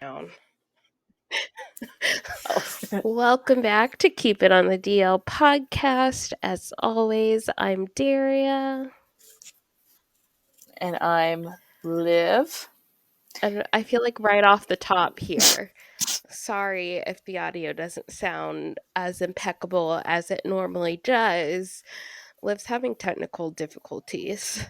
down. Oh. Welcome back to Keep It on the DL podcast. As always, I'm Daria. And I'm Liv. And I feel like right off the top here, sorry if the audio doesn't sound as impeccable as it normally does. Liv's having technical difficulties.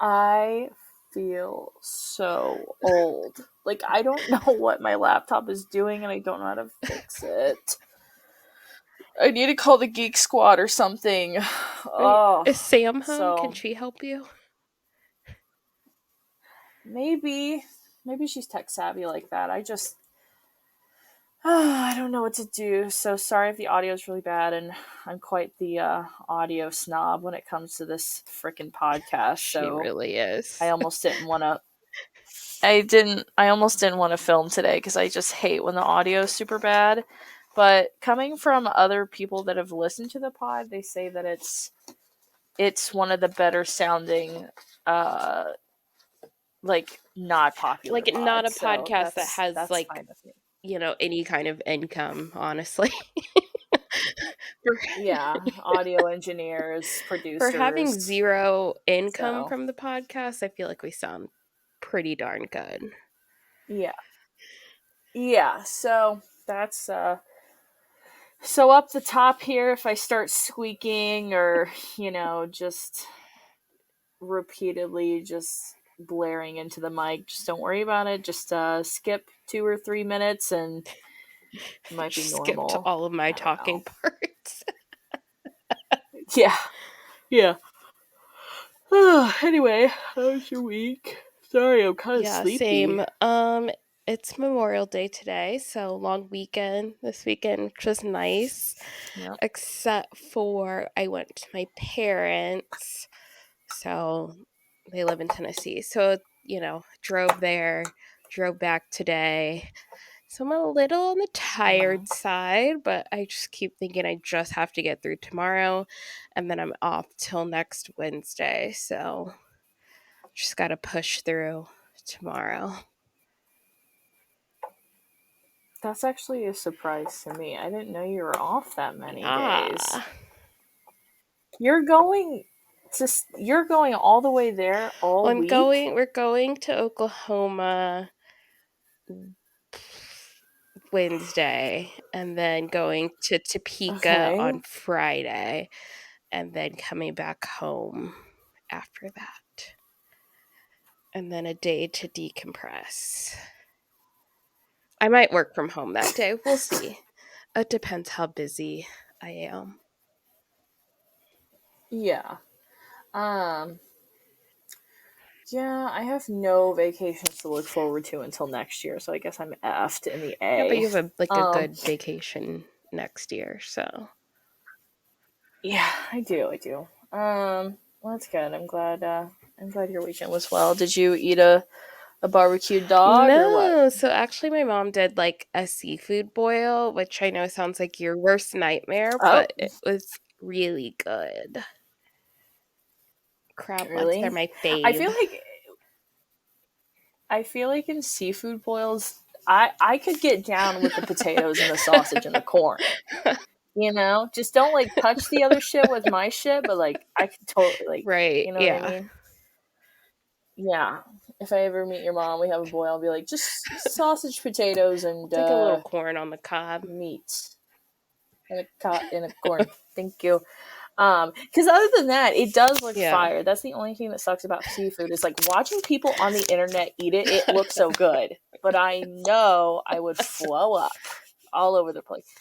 I feel so old. Like, I don't know what my laptop is doing and I don't know how to fix it. I need to call the Geek Squad or something. Oh, Is Sam home? Can she help you? Maybe she's tech savvy like that. I don't know what to do. So sorry if the audio is really bad, and I'm quite the audio snob when it comes to this freaking podcast. She So really is. I almost didn't want to. I almost didn't want to film today because I just hate when the audio is super bad. But coming from other people that have listened to the pod, they say that it's one of the better sounding, like not popular, like pods, not a so podcast that has that's like fine with me. Any kind of income, honestly. Yeah, audio engineers, producers. For having zero income So. from the podcast, I feel like we sound pretty darn good. Yeah, so that's so up the top here, if I start squeaking or, just repeatedly just blaring into the mic, just don't worry about it. Just skip 2 or 3 minutes and it might be normal. Skipped all of my talking parts. Yeah. Anyway, how was your week? Sorry, I'm kind of sleepy. Same. It's Memorial Day today, so long weekend this weekend, which was nice. Yep. Except for I went to my parents, so they live in Tennessee. So, drove there, drove back today. So I'm a little on the tired side, but I just keep thinking I just have to get through tomorrow, and then I'm off till next Wednesday. So just got to push through tomorrow. That's actually a surprise to me. I didn't know you were off that many days. You're going all the way there all week? We're going to Oklahoma Wednesday and then going to Topeka on Friday and then coming back home after that. And then a day to decompress. I might work from home that day. We'll see. It depends how busy I am. Yeah. Yeah, I have no vacations to look forward to until next year, so I guess I'm effed in the A. Yeah, but you have a good vacation next year, so. Yeah, I do. Well, that's good. I'm glad your weekend was well. Did you eat a barbecued dog or what? No, so actually my mom did like a seafood boil, which I know sounds like your worst nightmare, but it was really good. Crab legs, they're my fave. I feel like in seafood boils, I could get down with the potatoes and the sausage and the corn. Just don't like touch the other shit with my shit, but like I could totally right, you know what I mean? Yeah. If I ever meet your mom, we have a boil, I'll be like, just sausage, potatoes, and like a little corn on the cob. Meat. And a corn. Thank you. Because other than that, it does look fire. That's the only thing that sucks about seafood is like watching people on the internet eat it. It looks so good, but I know I would flow up all over the place.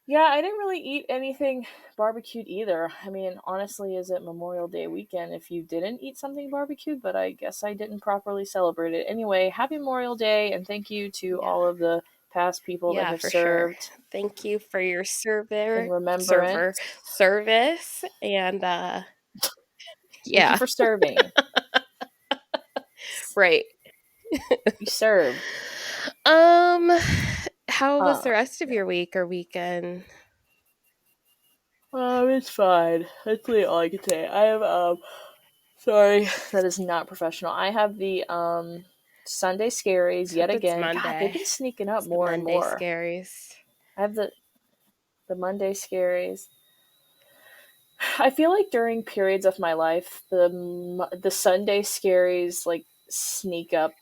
Yeah, I didn't really eat anything barbecued either. I mean, honestly, is it Memorial Day weekend if you didn't eat something barbecued? But I guess I didn't properly celebrate it. Anyway, happy Memorial Day, and thank you to all of the past people that have served. Sure. Thank you for your service and Thank you for serving. Right. You served. How was the rest of your week or weekend? It's fine. That's really all I can say. I have Sorry, that is not professional. I have the Sunday scaries Except yet it's again. God, they've Monday. been sneaking up It's the more and Monday more. scaries. I have the Monday scaries. I feel like during periods of my life, the Sunday scaries like sneak up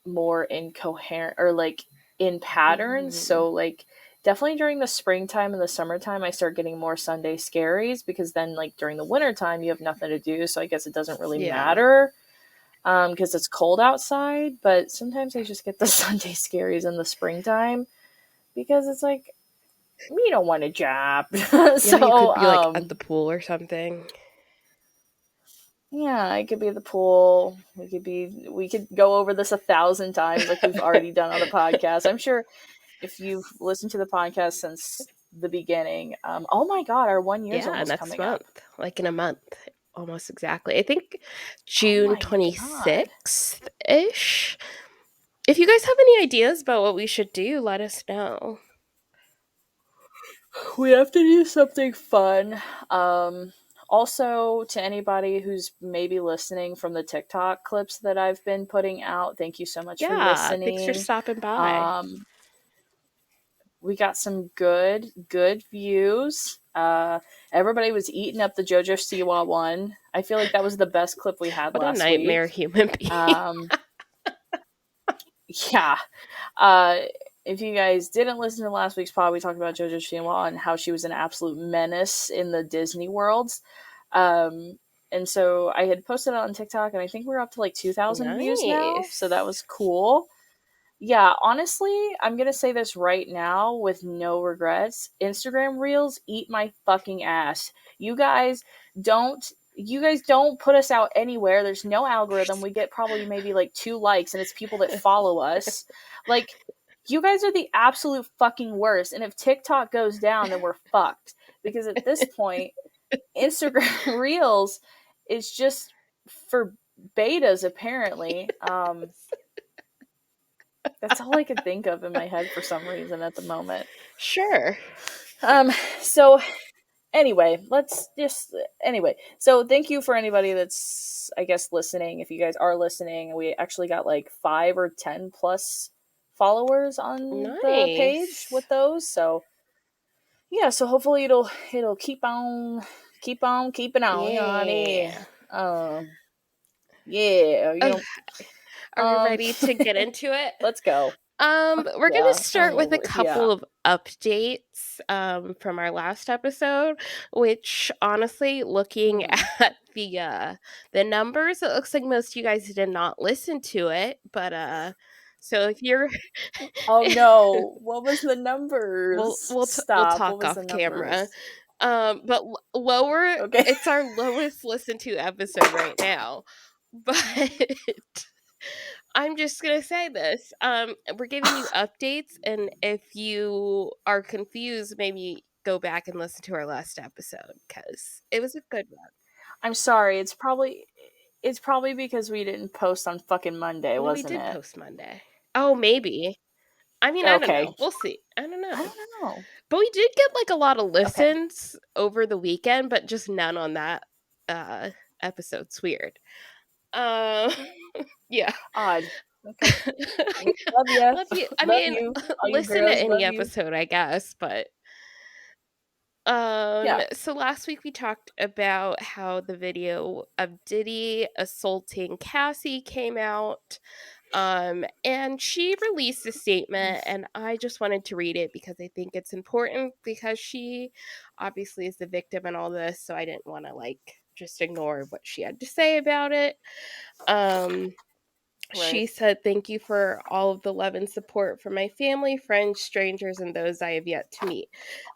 more incoherent or like in patterns. Mm. So like definitely during the springtime and the summertime I start getting more Sunday scaries, because then like during the wintertime you have nothing to do, so I guess it doesn't really Yeah. matter because it's cold outside. But sometimes I just get the Sunday scaries in the springtime because it's like we don't want a job. Yeah, you So could be like at the pool or something. yeah, it could be the pool. We could go over this 1,000 times like we've already done on the podcast. I'm sure if you've listened to the podcast since the beginning, oh my god, our 1 year's Yeah, almost next coming up. month. Like in a month. Almost exactly. I think Oh June my god. 26th ish. If you guys have any ideas about what we should do, let us know. We have to do something fun. Also, to anybody who's maybe listening from the TikTok clips that I've been putting out, thank you so much for Yeah, thanks for listening. stopping by. Um, we got some good views. Everybody was eating up the JoJo Siwa one. I feel like that was the best clip we had What a last nightmare week. human being. Um, yeah. Uh, if you guys didn't listen to last week's pod, we talked about JoJo Siwa and how she was an absolute menace in the Disney worlds. Um, and so I had posted it on TikTok, and I think we're up to like 2,000 views now. So that Nice. was cool. Yeah, honestly, I'm gonna say this right now with no regrets. Instagram Reels eat my fucking ass. Don't you guys don't put us out anywhere. There's no algorithm. We get probably maybe like 2 likes, and it's people that follow us. Like, you guys are the absolute fucking worst. And if TikTok goes down, then we're fucked. Because at this point, Instagram Reels is just for betas apparently. That's all I could think of in my head for some reason at the moment. Sure. Um, so so thank you for anybody that's I guess listening. If you guys are listening, we actually got like 5 or 10 plus followers on the page Nice. with those. So yeah, so hopefully it'll keep on keeping on, you know what I mean? Yeah. Yeah, you Oh, know. are we ready to get into it? Let's go. We're gonna Yeah, start with a yeah. couple of updates from our last episode, which honestly, looking Mm-hmm. at the numbers, it looks like most of you guys did not listen to it. But so if you're Oh no! What was the we'll numbers? we'll Stop! What talk was the off camera. numbers? But lower, Okay. it's our lowest listened to episode right now. But I'm just gonna say this. We're giving you updates, and if you are confused, maybe go back and listen to our last episode because it was a good one. I'm sorry. It's probably because we didn't post on fucking Monday, No, we wasn't did it? post Monday. Oh, maybe. I mean, I don't Okay. know. We'll see. I don't I know. don't know. But we did get like a lot of Okay. listens over the weekend, but just none on that uh episode. It's weird. Um, yeah. Odd. Okay. Love you. Love you. I Love mean, you. All you listen to girls. any Love you. episode, I guess, but Yeah. so last week we talked about how the video of Diddy assaulting Cassie came out. And she released a statement, and I just wanted to read it because I think it's important because she obviously is the victim in all this, so I didn't want to like just ignore what she had to say about it. Um Right. she said, "Thank you for all of the love and support from my family, friends, strangers, and those I have yet to meet.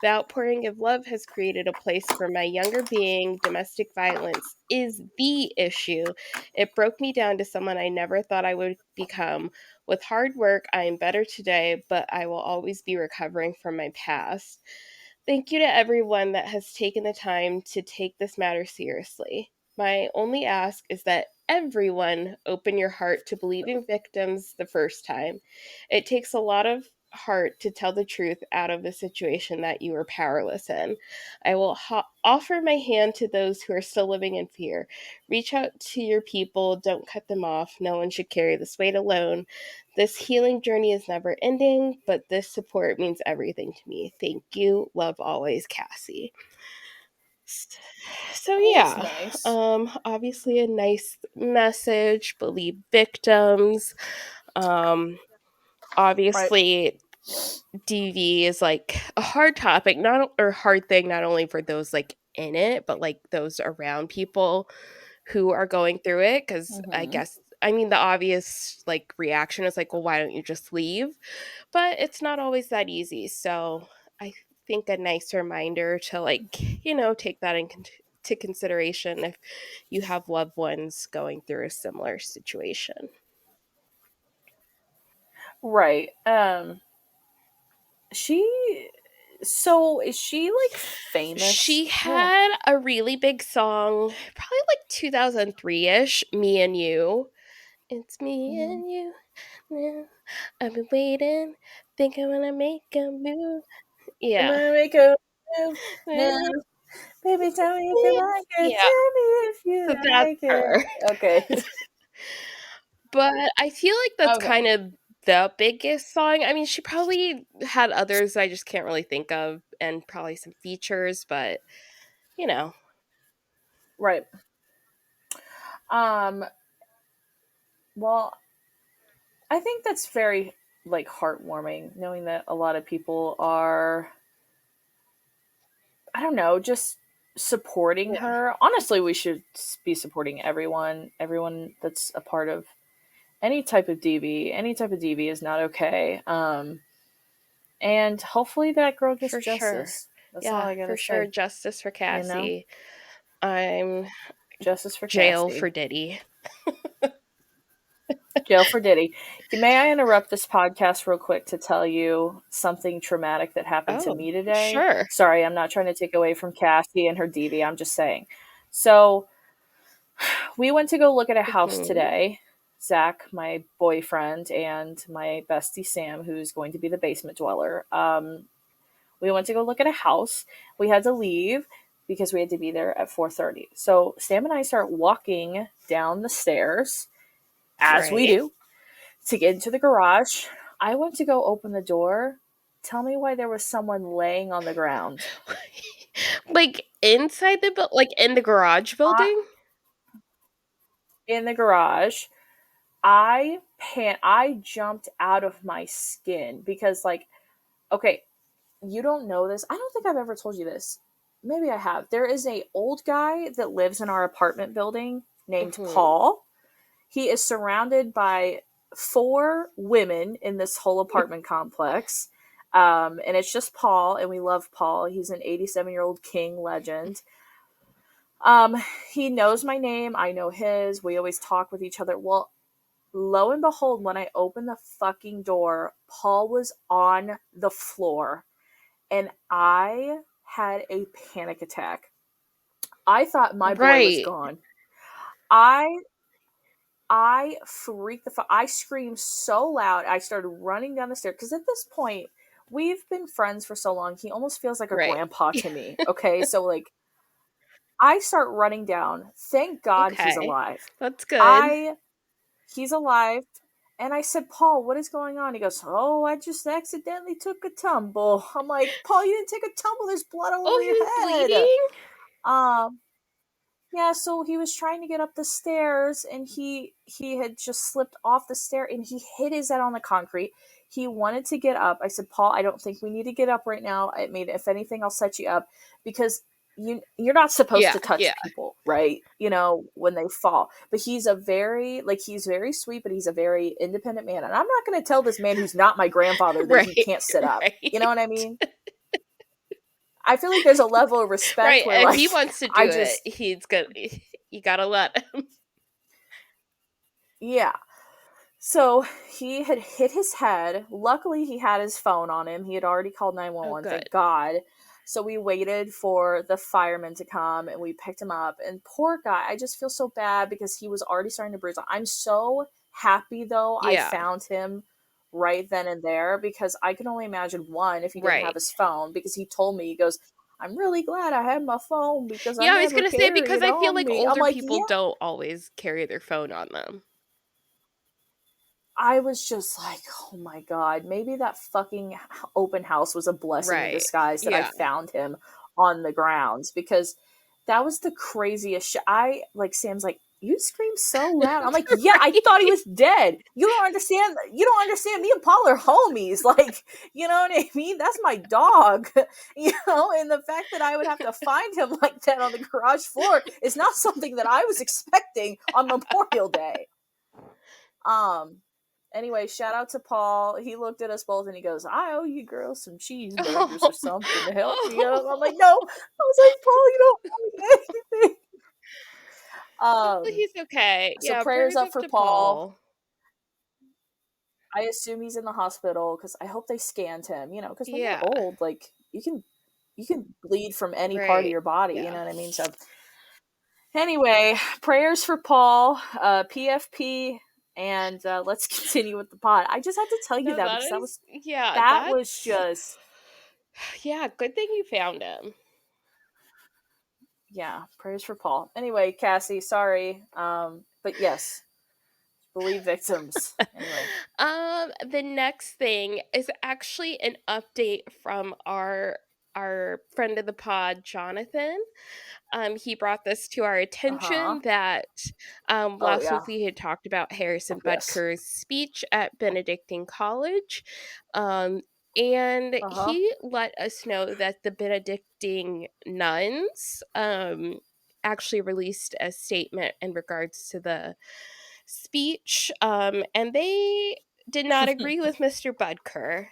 The outpouring of love has created a place for my younger being. Domestic violence is the issue. It broke me down to someone I never thought I would become. With hard work, I am better today, but I will always be recovering from my past. Thank you to everyone that has taken the time to take this matter seriously. My only ask is that everyone open your heart to believing victims the first time. It takes a lot of heart to tell the truth out of the situation that you are powerless in. I will offer my hand to those who are still living in fear. Reach out to your people, don't cut them off. No one should carry this weight alone. This healing journey is never ending, but this support means everything to me. Thank you. Love always, Cassie. So Oh, that's yeah, nice. obviously a nice message. Believe victims. Um, Right. obviously DV is like a hard topic, not or hard thing, not only for those like in it, but like those around people who are going through it. Because I Mm-hmm. guess I mean the obvious like reaction is like, well, why don't you just leave? But it's not always that easy. So I think a nice reminder to like take that to consideration if you have loved ones going through a similar situation. Right. She. So is she like famous? She Well, had a really big song, probably like 2003 ish, Me and You. It's me mhm. and you. Now. I've been waiting, think I'm gonna make a move. I'm Yeah. gonna make a move now. Baby, tell me if you like it. Yeah. Tell me if So you that's like it. her. Okay. But I feel like that's Okay. kind of the biggest song. I mean, she probably had others I just can't really think of, and probably some features, but you know, Right. Um. Well, I think that's very like heartwarming, knowing that a lot of people are, I don't know, just supporting yeah, her. Honestly, we should be supporting everyone that's a part of any type of DV. Any type of DV is not okay. And hopefully that girl gets for sure. justice. That's all Yeah, I for gotta sure. say. Justice for You know, Cassie. I'm justice for jail for Cassie. Diddy. Jail for Diddy. May I interrupt this podcast real quick to tell you something traumatic that happened to Oh, me today? sure. Sorry, I'm not trying to take away from Cassie and her DV. I'm just saying. So we went to go look at a house Hmm. today. Zach, my boyfriend, and my bestie Sam, who's going to be the basement dweller. We went to go look at a house. We had to leave because we had to be there at 4:30. So Sam and I start walking down the stairs, as we Right. do, to get into the garage. I went to go open the door. Tell me why there was someone laying on the ground. Like inside like in the garage I, building? in the garage. I jumped out of my skin because like, okay, you don't know this. I don't think I've ever told you this. Maybe I have. There is a old guy that lives in our apartment building named Hmm. Paul. He is surrounded by four women in this whole apartment complex. And it's just Paul, and we love Paul. He's an 87-year-old king legend. Um, he knows my name. I know his. We always talk with each other. Well, lo and behold, when I opened the fucking door, Paul was on the floor, and I had a panic attack. I thought my boy was Right. gone. I I freaked the fuck. I screamed so loud. I started running down the stairs because at this point, we've been friends for so long. He almost feels like a Right. grandpa to me. Okay, so like I start running down. Thank God he's Okay. alive. That's good. I He's alive. And I said, Paul, what is going on? He goes, oh, I just accidentally took a tumble. I'm like, Paul, you didn't take a tumble. There's blood all Oh, over he your was head. bleeding? Um, yeah, so he was trying to get up the stairs and he had just slipped off the stair and he hit his head on the concrete. He wanted to get up. I said, Paul, I don't think we need to get up right now. I mean, if anything, I'll set you up because you're not supposed Yeah, to touch yeah. people, right? You know, when they fall. But he's very sweet, but he's a very independent man. And I'm not going to tell this man who's not my grandfather that he Right. can't sit up. You know Right. what I mean? I feel like there's a level of respect Right. where If like he wants to I do it, just he's gonna you gotta let him. yeah. So he had hit his head. Luckily, he had his phone on him. He had already called Oh 911, good. thank God. So we waited for the firemen to come and we picked him up. And poor guy, I just feel so bad because he was already starting to bruise. I'm so happy though I Yeah. found him right then and there, because I can only imagine, one, if he didn't have Right. his phone, because he told me, he goes, I'm really glad I had my phone because I Yeah, I was never gonna say carry because it I feel on like me. I'm older like, people yeah. don't always carry their phone on them. I was just like, oh my God, maybe that fucking open house was a blessing in Right. disguise that I Yeah. found him on the grounds, because that was the craziest shit. Sam's like, you scream so loud. I'm like, yeah, I thought he Right. was dead. You don't understand. You don't understand. Me and Paul are homies. Like, you know what I mean? That's my dog. And the fact that I would have to find him like that on the garage floor is not something that I was expecting on Memorial Day. Um, Anyway, shout out to Paul. He looked at us both and he goes, I owe you girls some cheeseburgers or Oh, something to help me up. I'm like, oh. no. I was like, Paul, you don't owe me anything. Hopefully Um, he's okay. so Yeah, prayers prayers up up for to Paul. Paul. I assume he's in the hospital because I hope they scanned him, because when you're Yeah. old, like you can bleed from any part of Right. your body, you Yeah. know what I mean? So anyway, prayers for Paul, PFP, and let's continue with the pod. I just had to tell you No, that that because is yeah, that was that's just, yeah, good thing you found him. yeah, prayers for Paul. Anyway, Cassie, sorry. But yes, believe victims. Anyway. The next thing is actually an update from our friend of the pod, Jonathan. He brought this to our Uh-huh. attention that Oh last yeah. week we had talked about Harrison Yes. Butker's speech at Benedictine College. Um, and Uh-huh. he let us know that the Benedictine nuns actually released a statement in regards to the speech, and they did not agree with Mr. Butker.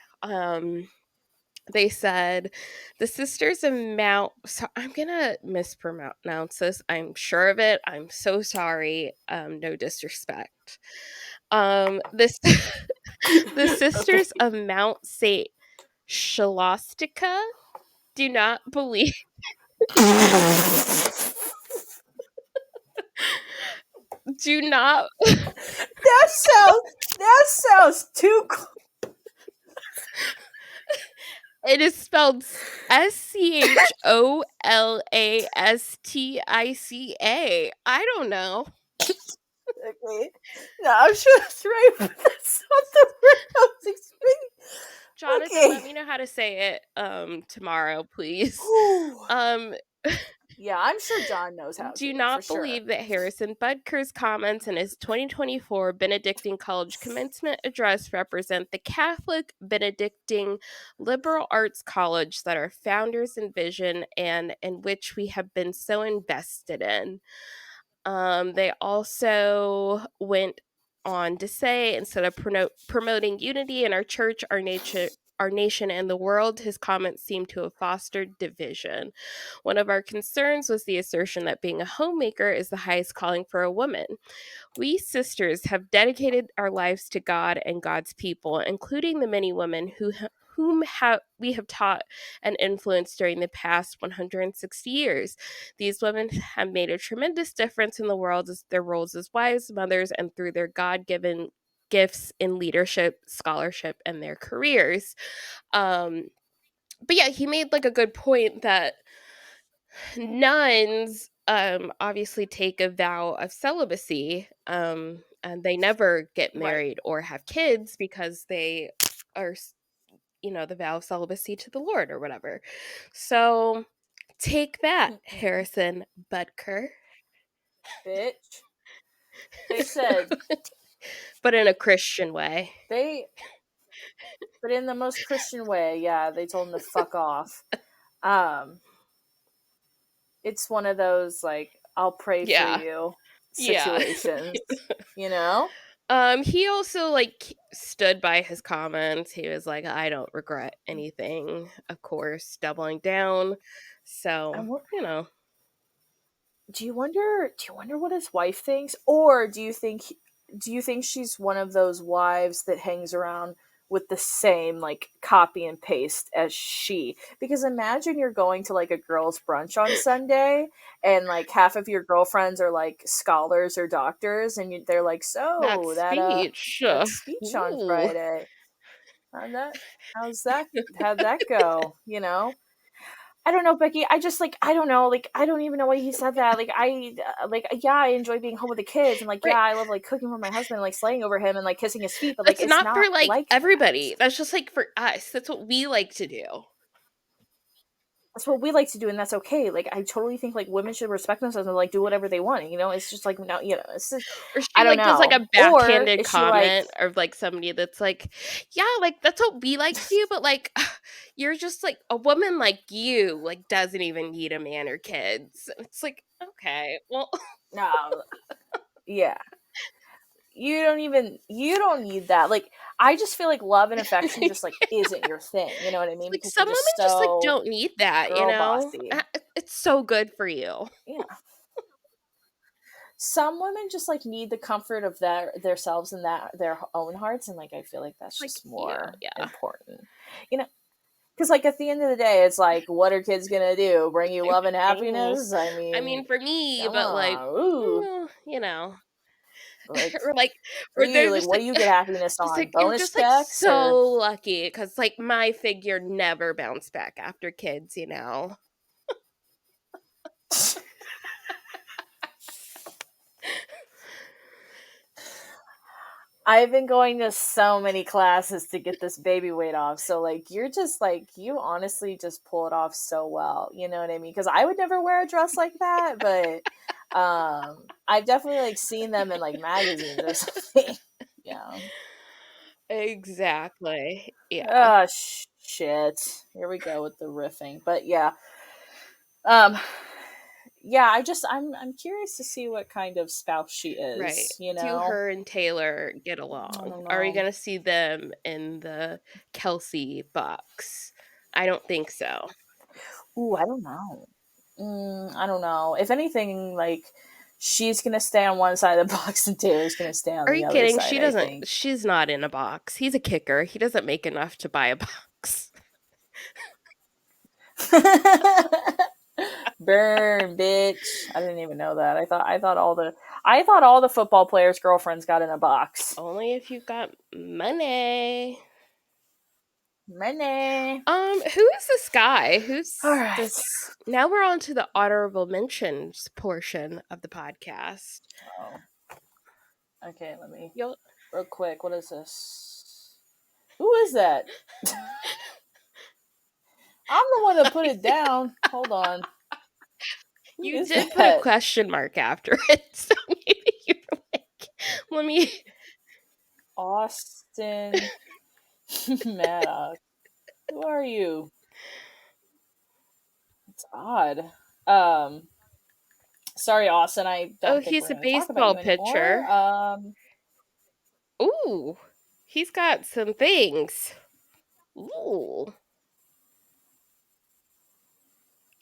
They said the sisters of Mount. So I'm gonna mispronounce this. I'm sure of it. I'm so sorry. No disrespect. This the Okay. sisters of Mount Saint Scholastica do not believe. Do not. That sounds too It is spelled Scholastica. I don't know. okay. No, I'm sure that's right, but that's not the word I was expecting. Jonathan, let Okay. me know how to say it tomorrow, please. Whew. Um Yeah, I'm sure John knows how do to, for not sure. believe that Harrison Butker's comments in his 2024 Benedictine College commencement address represent the Catholic Benedictine liberal arts college that our founders envisioned and in which we have been so invested in. They also went on to say, instead of promoting unity in our church, our nation, and the world, his comments seem to have fostered division. One of our concerns was the assertion that being a homemaker is the highest calling for a woman. We sisters have dedicated our lives to God and God's people, including the many women we have taught and influenced during the past 160 years. These women have made a tremendous difference in the world as their roles as wives, mothers, and through their God-given gifts in leadership, scholarship, and their careers. Um, but yeah, he made like a good point that nuns obviously take a vow of celibacy, and they never get Right. married or have kids because they are the vow of celibacy to the Lord or whatever. So take that, Mm-mm. Harrison Butker. Bitch. They said But in a Christian way. they, but in the most Christian way, yeah, they told him to fuck off. Um, it's one of those like, I'll pray for Yeah. you Yeah. situations, you know? He also like stood by his comments. He was like, I don't regret anything, of course, doubling down. So, And what you know. do you wonder what his wife thinks, or do you think she's one of those wives that hangs around with the same like copy and paste as she? Because imagine you're going to like a girls brunch on Sunday and like half of your girlfriends are like scholars or doctors, and they're like, That so that speech. that speech on Ooh. Friday, How'd that go? You know? I don't know, Becky. I just like I don't know. Like I don't even know why he said that. Yeah, I enjoy being home with the kids, and like yeah, Right. I love like cooking for my husband, and, like slaying over him, and like kissing his feet. But like That's it's not for, not like, like that. everybody. That's just, like, for us. That's what we like to do. That's what we like to do, and that's okay. Like I totally think like women should respect themselves and like do whatever they want. You know, it's just like no, you know, it's just, Or I she, don't like, does, like, know. a Or backhanded is she like comment of, like, somebody that's like, "Yeah, like, that's what we like to do, but, like, you're just, like a woman like you, like, doesn't even need a man or kids." It's like, "Okay, well." no, yeah. You don't need that. Like I just feel like love and affection just like isn't your thing. You know what I It's mean? like, Because you're some women just just, like, so don't need that, you girl know? bossy. It's so good for you. Yeah. Some women just like need the comfort of their selves and that their own hearts, and like I feel like that's Like, just yeah, more yeah. important. You know, because like at the end of the day, it's like, what are kids gonna do? Bring you love and Ooh. happiness? I I mean, mean, for me, come but, like, on, ooh, you know, like or, like, for or you, they're like just what like do you get happiness just on? like, "You're Bonus just, like, checks or? so lucky," because like, my figure never bounced back after kids, you know? I've been going to so many classes to get this baby weight off. So like you're just like you honestly just pull it off so well. You know what I mean? Because I would never wear a dress like that, but I've definitely like seen them in like magazines or something. Yeah. Exactly. Yeah. Oh shit. Here we go with the riffing. But yeah. Um yeah, I'm curious to see what kind of spouse she Right. is, you Do know? her and Taylor get I along? don't Are we know. gonna see them in the Kelsey box? I don't think so. Ooh, I don't know. I don't know. If anything, like she's gonna stay on one side of the box and Taylor's gonna stay on Are the you other kidding? side. I think. She's not in a box. He's a kicker. He doesn't make enough to buy a box. Burn, bitch! I didn't even know that. I thought all the football players' girlfriends got in a box. Only if you've got money. Money. Who is this guy? All Who's right. this? Now we're on to the honorable mentions portion of the podcast. Oh, okay. Let me You'll real quick. What is this? Who is that? I'm the one that put it down. Hold on. Who You is did put a that? question mark after it, so maybe you're like, let me. Austin Maddox. Who are you? It's odd. Um, sorry, Austin. I Oh, don't think we're he's a going to talk about baseball you anymore. pitcher. Ooh, he's got some things. Ooh,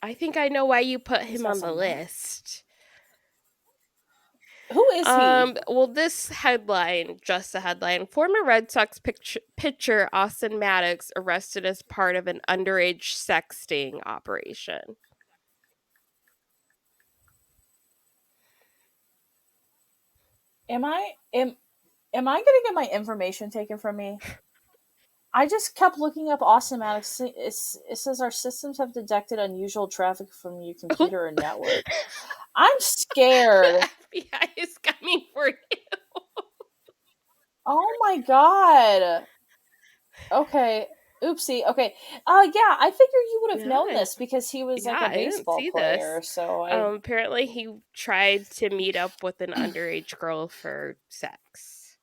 I think I know why you put He's him got on the some what? list. Who is he? Well, this headline, just a headline. Former Red Sox pitcher Austin Maddox arrested as part of an underage sexting operation. Am I am I going to get my information taken from me? I just kept looking up Austin Maddox. It says our systems have detected unusual traffic from your Oh, computer and network. I'm the scared. FBI is coming for you. Oh my god. Okay. Oopsie. Okay. Yeah, I figure you would have known Yeah, this because he was yeah, like a I didn't baseball see player. this. So I Apparently he tried to meet up with an underage girl for sex.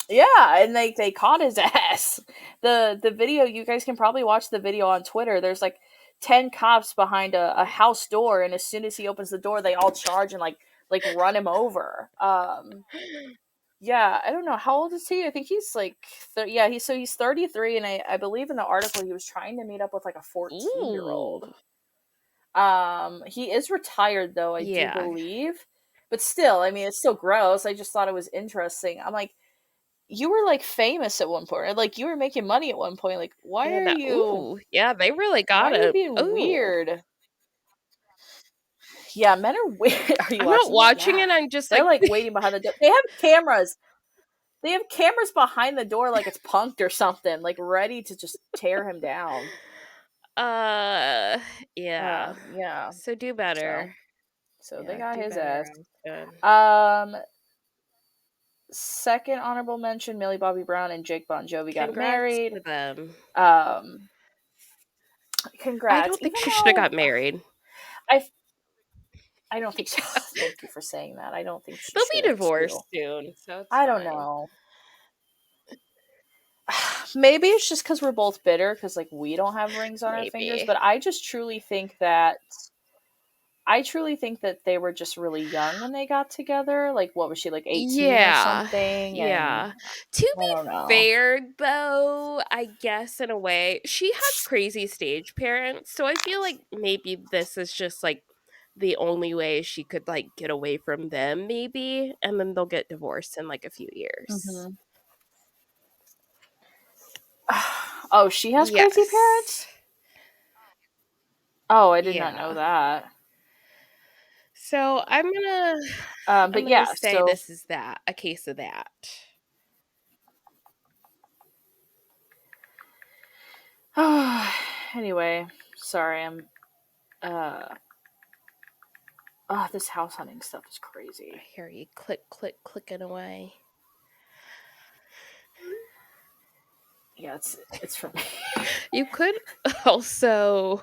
yeah, and they caught his ass. The video, you guys can probably watch the video on Twitter. There's like 10 cops behind a house door, and as soon as he opens the door, they all charge and like run him over. Yeah, I don't know how old is he. I think he's like yeah, he's 33, and I believe in the article he was trying to meet up with like a 14-year Ooh. old. He is retired though, I do Yeah. believe. But still, I mean, it's still gross. I just thought it was interesting. I'm like, you were like famous at one point, or like you were making money at one point. Like, Yeah, that ooh. Yeah, they really why got are you it. being Ooh. weird? Yeah, men are weird. Are you I'm not watching it? watching Yeah. it, I'm just They're like like waiting behind the door. They have cameras. They have cameras behind the door like it's punked or something, like ready to just tear him down. Yeah. Yeah. So do better. So they Yeah, got do his better, ass. Austin. Second honorable mention: Millie Bobby Brown and Jake Bonjovi got Congrats married. to them. I Congrats. don't think Even she should have though got married. I don't think so. Thank you for saying that. I don't think she They'll should be have too. divorced soon, so it's I don't fine. know. Maybe it's just because we're both bitter because like we don't have rings on our fingers, Maybe. but I truly think that they were just really young when they got together. Like, what was she, like 18 or Yeah. something? And Yeah. To I be don't know. fair, though, I guess in a way, she has crazy stage parents, so I feel like maybe this is just like the only way she could like get away from them, maybe, and then they'll get divorced in like a few years. Mm-hmm. Oh, she has crazy Yes. parents? Oh, I did not know Yeah. that. So I'm But gonna yeah, say so this is that a case of that. anyway, sorry, I'm oh, this house hunting stuff is I crazy. hear you clicking away. Yeah, it's for me. You could also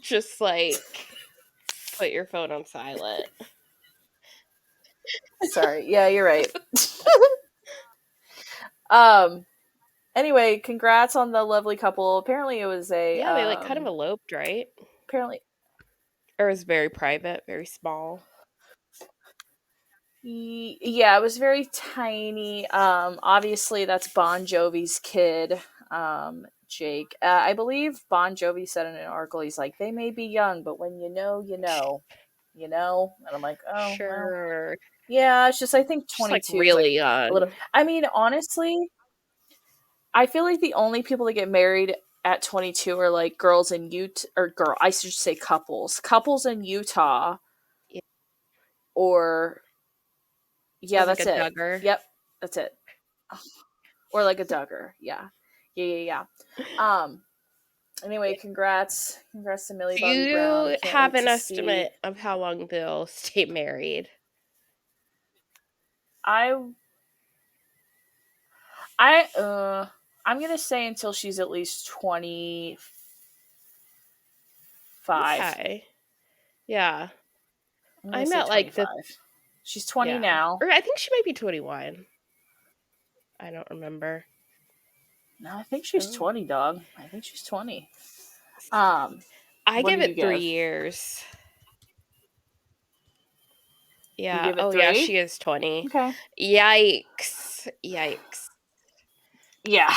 just like put your phone on silent. Sorry. Yeah, you're right. um anyway, congrats on the lovely couple. Apparently it was a Yeah, they like kind of eloped, right? apparently Or it was very private, very small. yeah, it was very tiny. Obviously that's Bon Jovi's kid, Jake. I believe Bon Jovi said in an article, he's like, they may be young, but when you know, you know. You know? And I'm like, oh well. Sure. Yeah, it's just I think Just like 22 is like really a little. young. I mean, honestly, I feel like the only people that get married at 22 are like girls in Utah, or girl, I should say couples in Utah, Yeah. or Or yeah, like that's a it. Duggar. Yep, that's it. Or like a Duggar. Yeah, yeah. Um. Anyway, congrats to Millie Do Bobby Brown. you Can't have wait an to see. estimate of how long they'll stay married? I I'm gonna say until she's at least 25. Okay. Yeah. I'm gonna I'm say at like 25. She's 20 yeah. now. Or I think she might be 21. I don't remember. No, I think she's Oh. 20, dog. I think she's 20. Um, I what give do you it 3 give? years. You Yeah. give it Oh yeah, 3? she is 20. Okay. Yikes. Yikes. Yeah.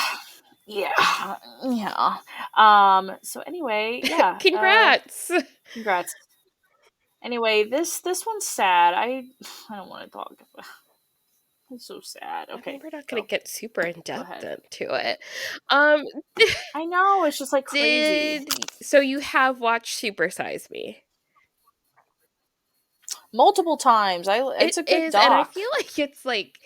Yeah. Yeah. So anyway, yeah, Congrats. congrats. Anyway, this one's sad. I don't want to talk about. It's so sad. I mean, Okay. we're not going Go. to get super in Go depth ahead. into it. Um I know, it's just like crazy. so you have watched Super Size Me? Multiple times. It It's a good is, and I doc. feel like it's like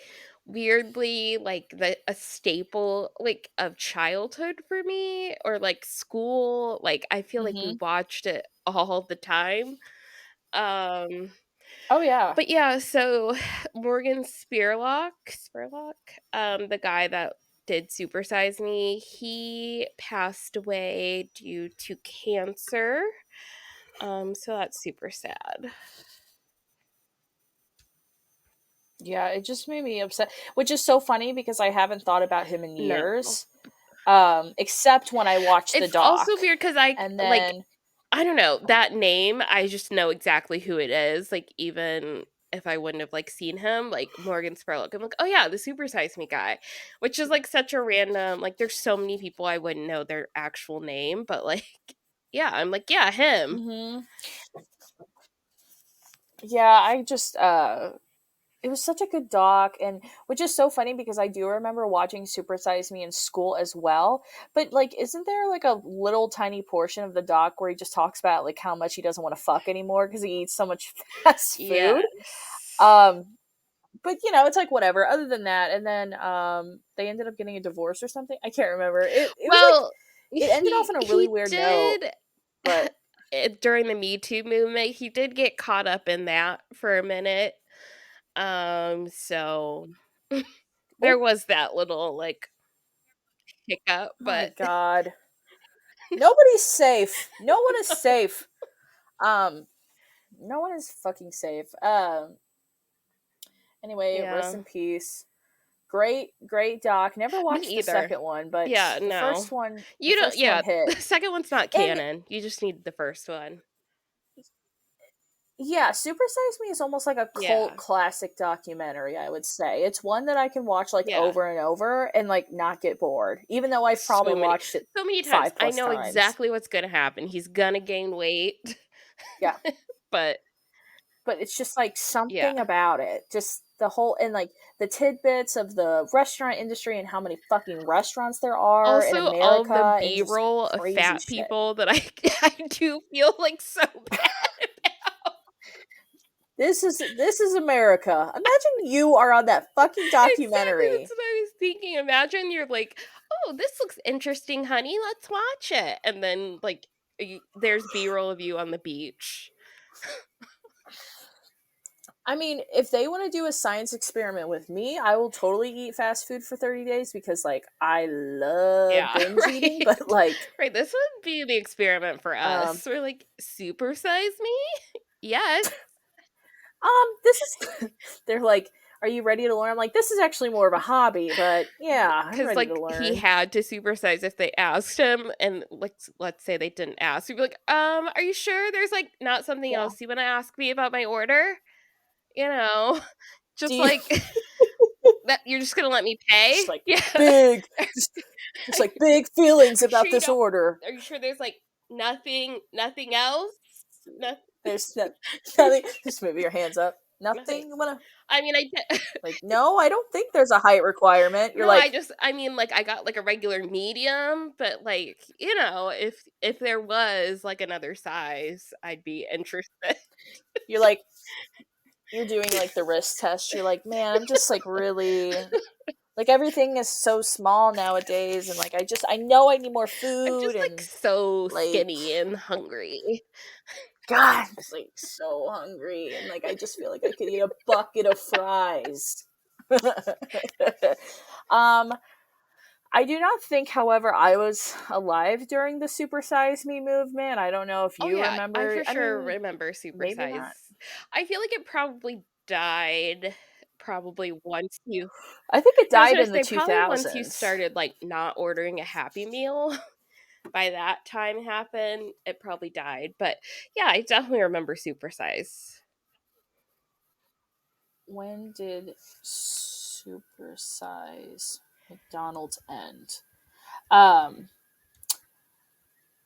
weirdly like a staple like of childhood for me or like school. Like I feel like we Mhm. watched it all the time. Um Oh yeah. but yeah, so Morgan Spurlock, the guy that did Supersize Me, he passed away due to cancer. So that's super sad. Yeah, it just made me upset, which is so funny because I haven't thought about him in No. years, except when I watched the It's also doc, weird because I and like then I don't know, that name, I just know exactly who it is, like, even if I wouldn't have, like, seen him, like, Morgan Spurlock, I'm like, "Oh, yeah, the Super Size Me guy," which is, like, such a random like, there's so many people I wouldn't know their actual name, but, like, yeah, I'm like, "Yeah, him." hmm yeah, it was such a good doc, and which is so funny because I do remember watching Super Size Me in school as well. But like, isn't there like a little tiny portion of the doc where he just talks about like how much he doesn't want to fuck anymore because he eats so much fast food? Yes. Um, but you know, it's like whatever. Other than that, and then they ended up getting a divorce or something. I can't remember. It was like Well, it ended off on a really he weird note, did but during the Me Too movement, he did get caught up in that for a minute. So there oh was that little like hiccup, my but god, nobody's safe. No one is safe. Um, no one is fucking safe. Anyway, rest yeah, in peace. Great, great doc. Never me watched the either. second one, but Yeah, the no. the You don't first one yeah, hit. the second one's not And canon. You just need the first one. yeah, Super Size Me is almost like a cult Yeah. classic documentary, I would say. It's one that I can watch like Yeah. over and over and like not get bored, even though I've probably So many watched it so many times. five I plus know times. exactly what's gonna happen. He's gonna gain weight. Yeah. But But it's just like yeah. something about it. Just the whole and like the tidbits of the restaurant industry and how many fucking restaurants there are in Also, all of the America and just B-roll of crazy fat shit. people that I I do feel like so bad about. This is America. Imagine you are on that fucking Exactly, that's documentary. what I was thinking. Imagine you're like, "Oh, this looks interesting, honey. Let's watch it." And then like there's B-roll of you on the beach. I mean, if they want to do a science experiment with me, I will totally eat fast food for 30 days because like I love Yeah, binge eating, right. but like Right, this would be the experiment for um us. We're like, "Super size me?" Yes. this is they're like, "Are you ready to learn?" I'm like, "This is actually more of a hobby, but yeah, I'm Because ready to like he learn." had to supersize if they asked him, and let's say they didn't ask, he'd be like, are you sure there's like not something Yeah. else you want to ask me about my order? You know, Do just you like that. You're just gonna let me just pay? like Yeah. big just like big feelings Are you sure about you this don't? order. Are you sure there's like nothing else? No, There's nothing. Just move your hands up. nothing. Nothing. I'm gonna I mean, I did. like. No, I don't think there's a height requirement. You're No, like, I mean, like, I got, like, a regular medium, but, like, you know, if there was, like, another size, I'd be interested. you're like, you're doing like the wrist test. You're like, man, I'm just like really like everything is so small nowadays, and like I know I need more I'm food just, like, and so like skinny and hungry. God, I'm just like so hungry and like I just feel like I could eat a bucket of fries. um I do not think, however, I was alive during the Super Size Me movement. I don't know if Oh, you yeah, I remember. for I sure mean, remember super maybe size. not. I feel like it probably died probably once you I think it I was died gonna in the say, probably once you 2000s. started, like, not ordering a Happy Meal. By that time happened, it probably died, but, yeah, I definitely remember super size. When did Super Size McDonald's end? Um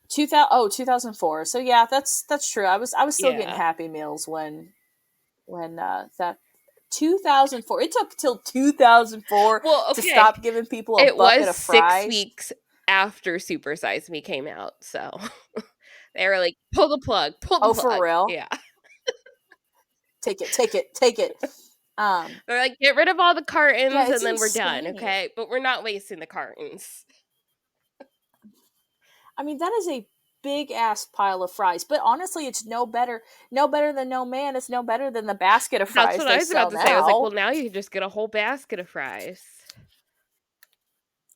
2004. So yeah, that's true. I was still getting Yeah. Happy Meals when that 2004. It took till 2004 Well, to okay. stop giving people a It bucket was of 6 fries. weeks after Super Size Me came out, so they were like, "Pull the plug, pull the Oh, for plug." real? Yeah. Take it, take it, take it. Um They're like, "Get rid of all the yeah, cartons it's and then we're done, insane. okay? But we're not wasting the cartons." I mean, that is a big ass pile of fries. But honestly, it's no better than no man. It's no better than the basket of That's fries what they I was about sell to say. I was like, "Well, now. now you can just get a whole basket of fries."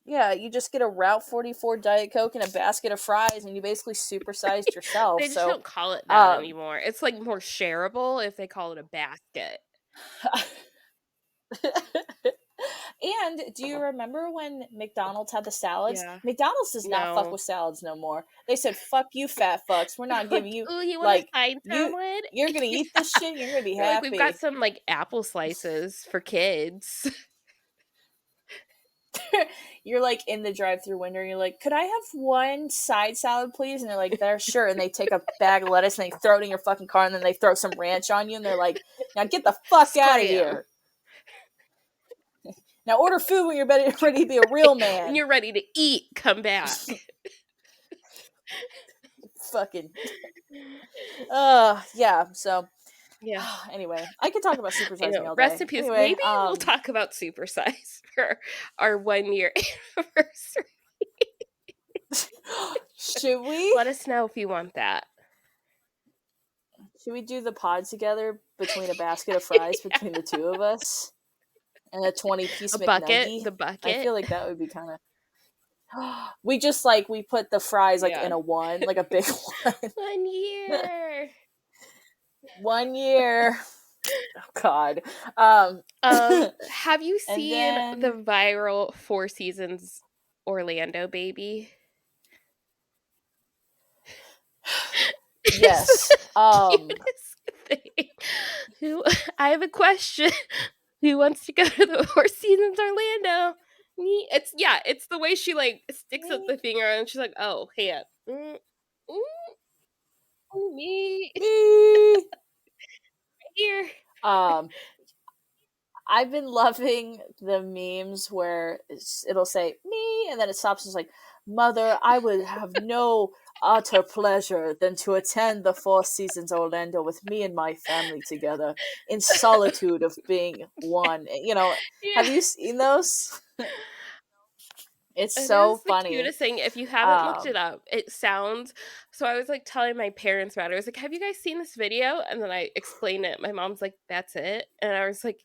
Yeah, you just get a Route 44 Diet Coke and a basket of fries, and you basically supersized yourself. They just So, don't call it that um, anymore. It's, like, more shareable if they call it a basket. and do you remember when McDonald's had the salads? Yeah. McDonald's does not fuck No. with salads no more. They said, "Fuck you, fat fucks. We're not giving Like, you "Ooh, you want a like side you. salad?" You're gonna Yeah. eat this shit. You're gonna be They're like, "We've got happy." some, like, apple slices for kids." You're like in the drive-through window. And you're like, "Could I have one side salad, please?" And they're like, "They're sure." And they take a bag of lettuce and they throw it in your fucking car, and then they throw some ranch on you, and they're like, "Now get the fuck out of Scram. here. Now order food when you're ready to be a real When man." you're ready to eat, come back. Fucking yeah. So Yeah. Anyway, I could talk about Super I Size Me know. all day. Recipes. Anyway, Maybe we'll talk about Super Size for our 1-year anniversary. should we? Let us know if you want that. Should we do the pod together between a basket of fries Yeah. between the two of us and a 20-piece A bucket. McNuggie? The I bucket. feel like that would be kind of. We just like we put the fries like in Yeah. a one, like a big one. 1 year. 1 year. Oh God. Have you And seen the then viral Four Seasons Orlando baby? It's yes. the cutest thing. Who I have a question. Who wants to go to the Four Seasons Orlando? Me. It's the way she like sticks up Me. the finger and she's like, oh, hand. Mm, me Me. here. Um, I've been loving the memes where it'll say me and then it stops and it's like, Mother, I would have no utter pleasure than to attend the Four Seasons Orlando with me and my family together in solitude of being one. You know, Yeah. have you seen those? It's It so is the funny. cutest thing. If you haven't looked Um, it up, it sounds so I was like telling my parents about it. I was like, have you guys seen this video? And then I explained it. My mom's like, that's it. And I was like,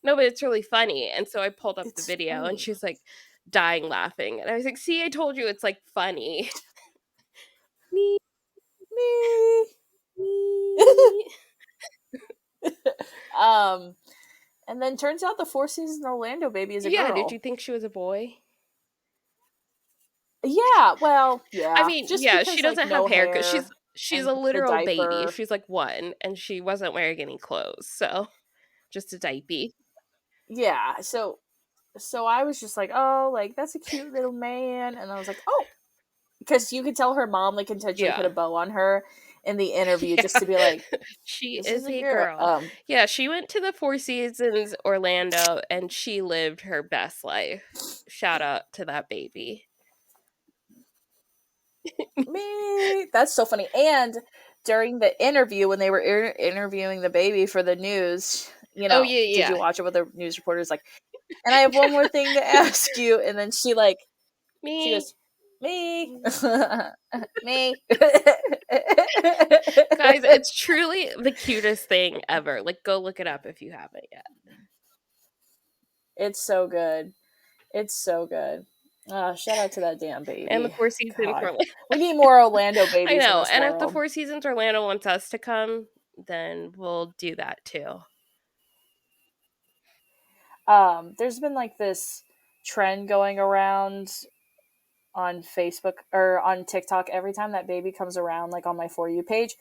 no, but it's really funny. And so I pulled up the it's video and funny. she's like dying laughing. And I was like, see, I told you it's like funny. Me, Me. me. um, and then turns out the Four Seasons Orlando baby is a Yeah, did girl. you think she was a boy? Yeah, well, I yeah, mean, just yeah, because she like doesn't have no hair because she's hair she's and a the literal baby. diaper. She's like 1 and she wasn't wearing any clothes. So just a diaper. Yeah, so I was just like, oh, like that's a cute little man, and I was like, oh, because you could tell her mom like intentionally put Yeah. a bow on her in the interview just Yeah. to be like, She this is is a a girl. girl. Yeah, she went to the Four Seasons Orlando and she lived her best life. Shout out to that baby. Me, that's so funny. And during the interview when they were interviewing the baby for the news, Oh yeah, did you yeah. watch it with the news reporters like, and I have one more thing to ask you, and then she Me. goes, me, me. Guys, it's truly the cutest thing ever. Like go look it up if you haven't yet. It's so good. It's so good. Shout out to that damn And the baby. Four Seasons God, Orlando. we need more Orlando I babies in know. this And if the world. Four Seasons Orlando wants us to come, then we'll do that too. There's been like this trend going around on Facebook or on TikTok. Every time that baby comes around, like on my For You page,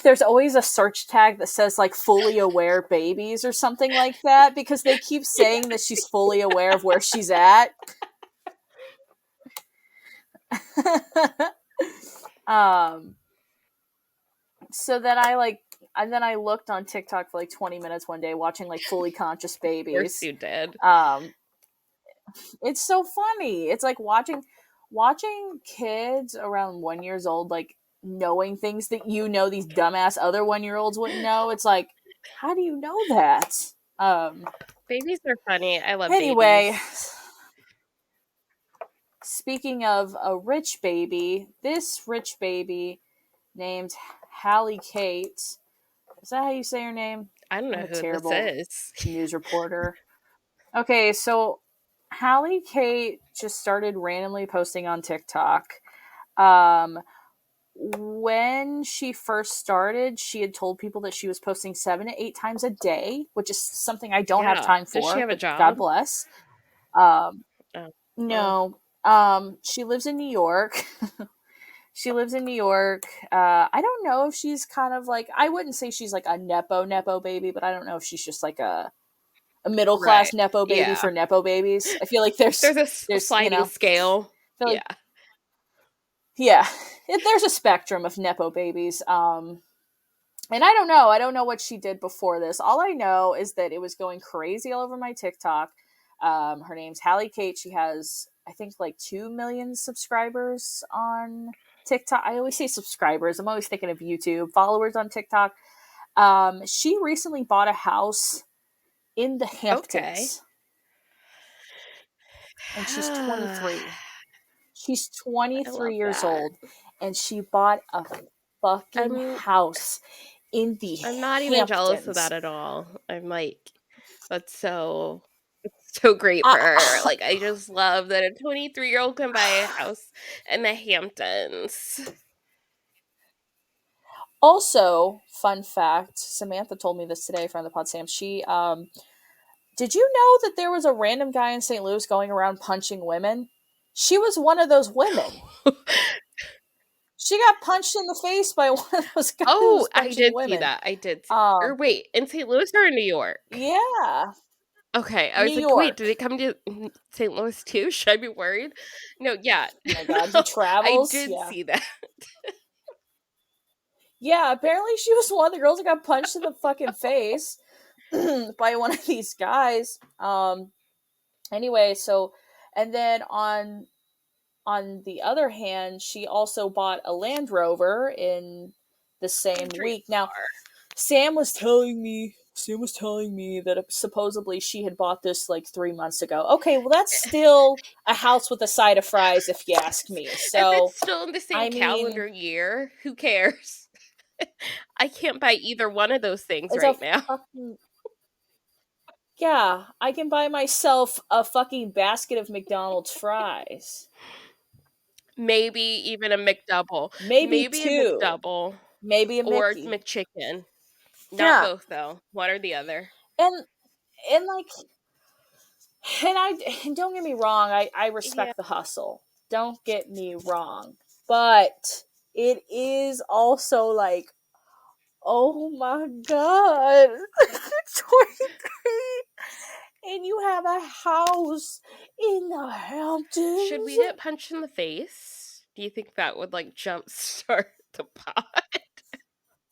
there's always a search tag that says like fully aware babies or something like that because they keep saying that she's fully aware of where she's at. um, so then I looked on TikTok for like 20 minutes one day watching like fully conscious Of course babies. you did. Um, it's so funny. It's like watching kids around 1 years old like knowing things that these dumbass other 1 year olds wouldn't know. It's like, how do you know that? Babies are funny. I love Anyway, babies. speaking of a rich baby, this rich baby named Halley Kate. Is that how you say her name? I don't know I'm a who this terrible is. news reporter. Okay, so Halley Kate just started randomly posting on TikTok. When she first started, she had told people that she was posting 7 to 8 times a day, which is something I don't have Yeah. time Does she for, have a but God job? bless. Um, Oh. Well, no, she lives in New York. She lives in New York. I don't know if she's kind of like, I wouldn't say she's like a Nepo baby, but I don't know if she's just like a middle class right. Nepo baby Yeah. for Nepo babies. I feel like there's, There's a there's, sliding scale. I feel like, Yeah. yeah, there's a spectrum of Nepo babies. And I don't know. I don't know what she did before this. All I know is that it was going crazy all over my TikTok. Her name's Halley Kate. She has, I think, like 2 million subscribers on TikTok. I always say subscribers. I'm always thinking of YouTube. Followers on TikTok. She recently bought a house in the Okay. Hamptons. And she's 23. She's I 23 love years that. old. And she bought a fucking I'm house in the I'm not even jealous of that Hamptons. at all. I'm like, that's so great for her. Like, I just love that a 23-year-old can buy a house in the Hamptons. Also, fun fact, Samantha told me this today from the pod Sam. She did you know that there was a random guy in St. Louis going around punching women? She was one of those women. She got punched in the face by one of those guys who Oh, was I punching did see women. that. I did see or Um, wait, in St. Louis or in New York? yeah, Okay, I New was like, "Wait, did York. it come to St. Louis too? Should I be worried?" No, yeah. Oh my god, he I travels. did Yeah. see that. Yeah, apparently she was one of the girls that got punched in the fucking face by one of these guys. Anyway, so and then on the other hand, she also bought a Land Rover in the A same dream week. Now, car. Sam was telling me that supposedly she had bought this like 3 months ago. Okay, well that's still a house with a side of fries, if you ask me. If So, it's still in the same I mean, calendar year, who cares? I can't buy either one of those things it's a right now. fucking yeah. I can buy myself a fucking basket of McDonald's fries, Maybe even a McDouble. maybe Maybe a two, McDouble maybe a or Mickey. McChicken. Not Yeah, both though. One or the other. and and like and don't get me wrong, I Yeah. respect the hustle. Don't get me wrong. But it is also like, oh my god. 23 and you have a house in the Should we Hamptons. get punched in the face? Do you think that would like jumpstart the pot?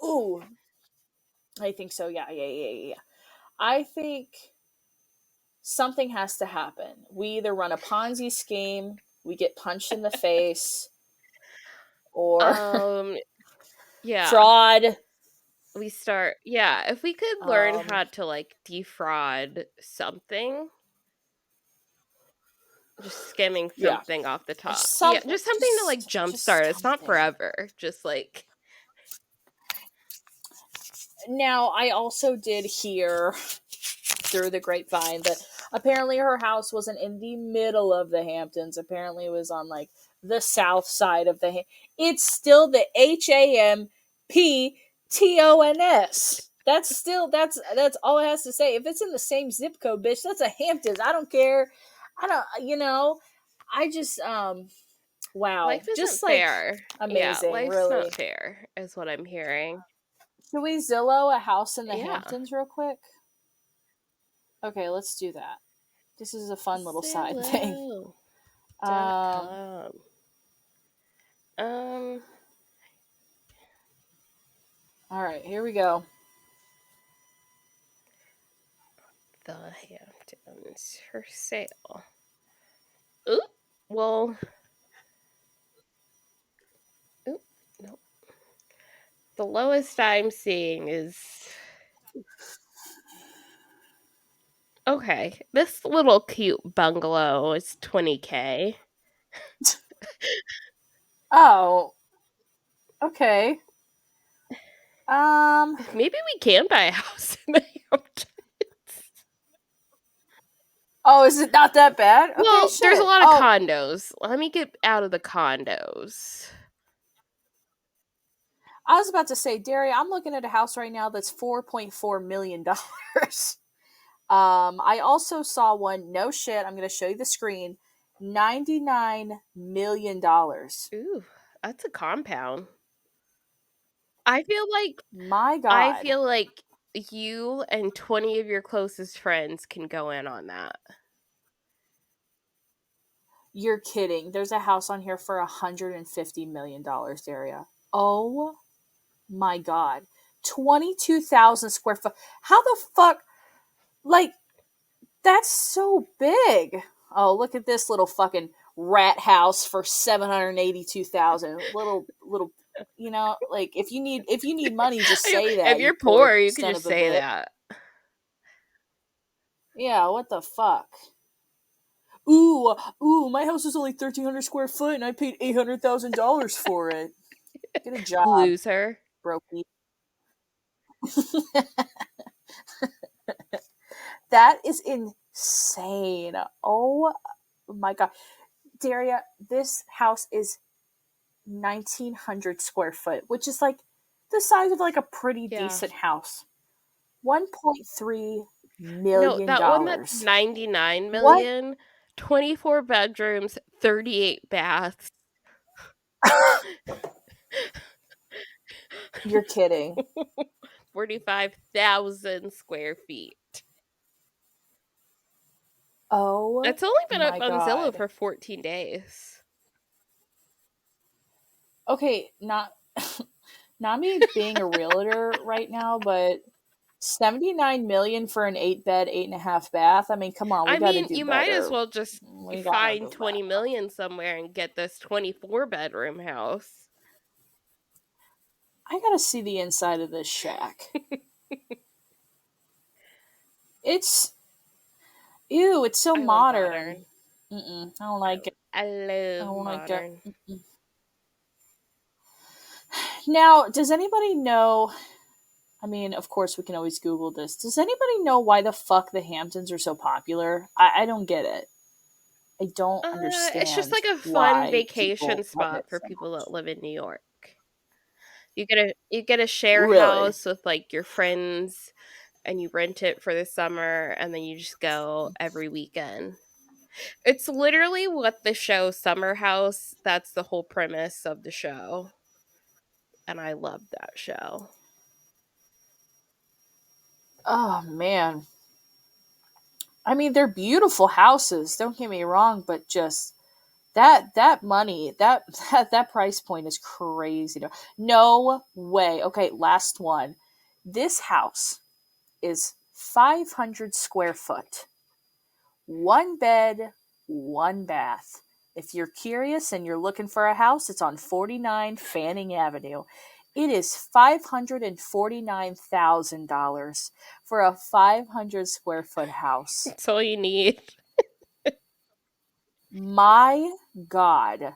Ooh, I think so. Yeah. I think something has to happen. We either run a Ponzi scheme, we get punched in the face, or Um yeah. fraud. We start yeah, if we could learn Um, how to like defraud something, just skimming yeah, something off the top. just Yeah, something, just something to like just jumpstart. It's not something. forever. Just like Now, I also did hear through the grapevine that apparently her house wasn't in the middle of the Hamptons. Apparently, it was on like the south side of the. It's still the Hamptons. That's all it has to say. If it's in the same zip code, bitch, that's a Hamptons. I don't care. I don't. I just wow, life isn't just like fair. Yeah, amazing, life's really. not fair, is what I'm hearing. Should we Zillow a house in the Yeah. Hamptons real quick? Okay, let's do that. This is a fun little side thing. Zillow.com. Um, Um, all right, here we go. the Hamptons for sale. Ooh, well, ooh, no. The lowest I'm seeing is okay. This little cute bungalow is 20K. Oh, okay. Um, Maybe we can buy a house in the Hamptons. oh, is it not that bad? Okay, Well, there's a shit. lot of Oh, condos. Let me get out of the condos. I was about to say, Daria, I'm looking at a house right now that's $4.4 million. I also saw one. No shit. I'm gonna show you the screen. $99 million. Ooh, that's a compound. I feel like My I God, feel like you and 20 of your closest friends can go in on that. you're kidding. There's a house on here for $150 million, Daria. Oh my God, 22,000 square foot. How the fuck? Like, that's so big. Oh, look at this little fucking rat house for 782,000. Little You know, like if you need money, just say If that, you you're poor poor, you could son just of a say bitch. that. Yeah, what the fuck? Ooh, my house is only 1,300 square foot, and I paid $800,000 for it. Get a job, Loser. brokey. That is insane. Oh my god, Daria, this house is 1,900 square foot, which is like the size of like a pretty Yeah. decent house. $1.3 No, million. that one that's 99 What? million, 24 bedrooms, 38 baths. You're kidding. 45,000 square feet. Oh It's only been up my on Zillow god. for 14 days. Okay, not not me being a realtor right now, but 79 million for an 8 bed, 8.5 bath. I mean, come on, we I got to mean, do you might as better. well just We got to find do 20 better. million somewhere and get this 24-bedroom house. I got to see the inside of this shack. It's ew, it's so I love modern. modern. I don't like it. I I love don't like it. modern. Now, does anybody know? I mean, of course, we can always Google this. Does anybody know why the fuck the Hamptons are so popular? I don't get it. I don't It's just understand like a fun why people vacation love it spot for so people much. that live in New York. You get a share Really? house with like your friends and you rent it for the summer and then you just go every weekend. It's literally what the show Summer House, that's the whole premise of the show. And I love that show. Oh man. I mean, they're beautiful houses. Don't get me wrong, but just that money, that price point is crazy. No way. Okay, last one. This house is 500 square foot. 1 bed, 1 bath. If you're curious and you're looking for a house, it's on 49 Fanning Avenue. It is $549,000 for a 500 square foot house. That's all you need. My God.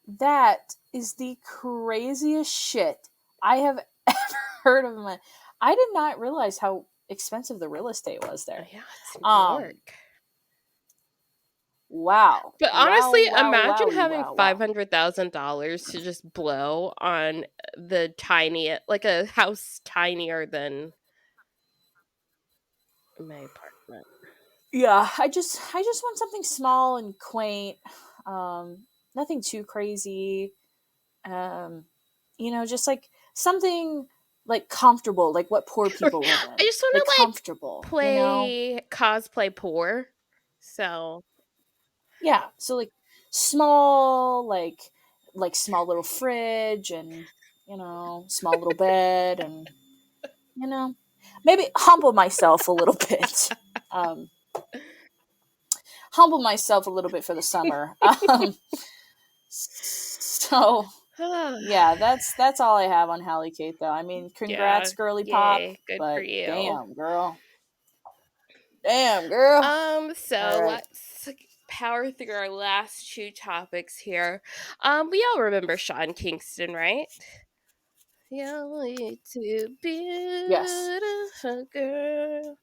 That is the craziest shit I have ever heard of. I did not realize how expensive the real estate was there. Yeah, it's New Um, York. wow. But Wow, honestly, wow, imagine wowie, having wow, wow. $500,000 to just blow on the tiny, like a house tinier than my apartment. Yeah, I just want something small and quaint. Nothing too crazy. Um, just like something like comfortable, like what poor people live I in. just want Like to like comfortable. play cosplay poor. So Yeah, so like small, like small little fridge and small little bed and you know maybe humble myself a little bit. Um, humble myself a little bit for the summer. So yeah, that's all I have on Halley Kate though. I mean, yeah, congrats, girly pop, yay, good for but you. damn girl. All So right. let's power through our last two topics here. We all remember Sean Kingston, right? You're way too Yes. beautiful, girl.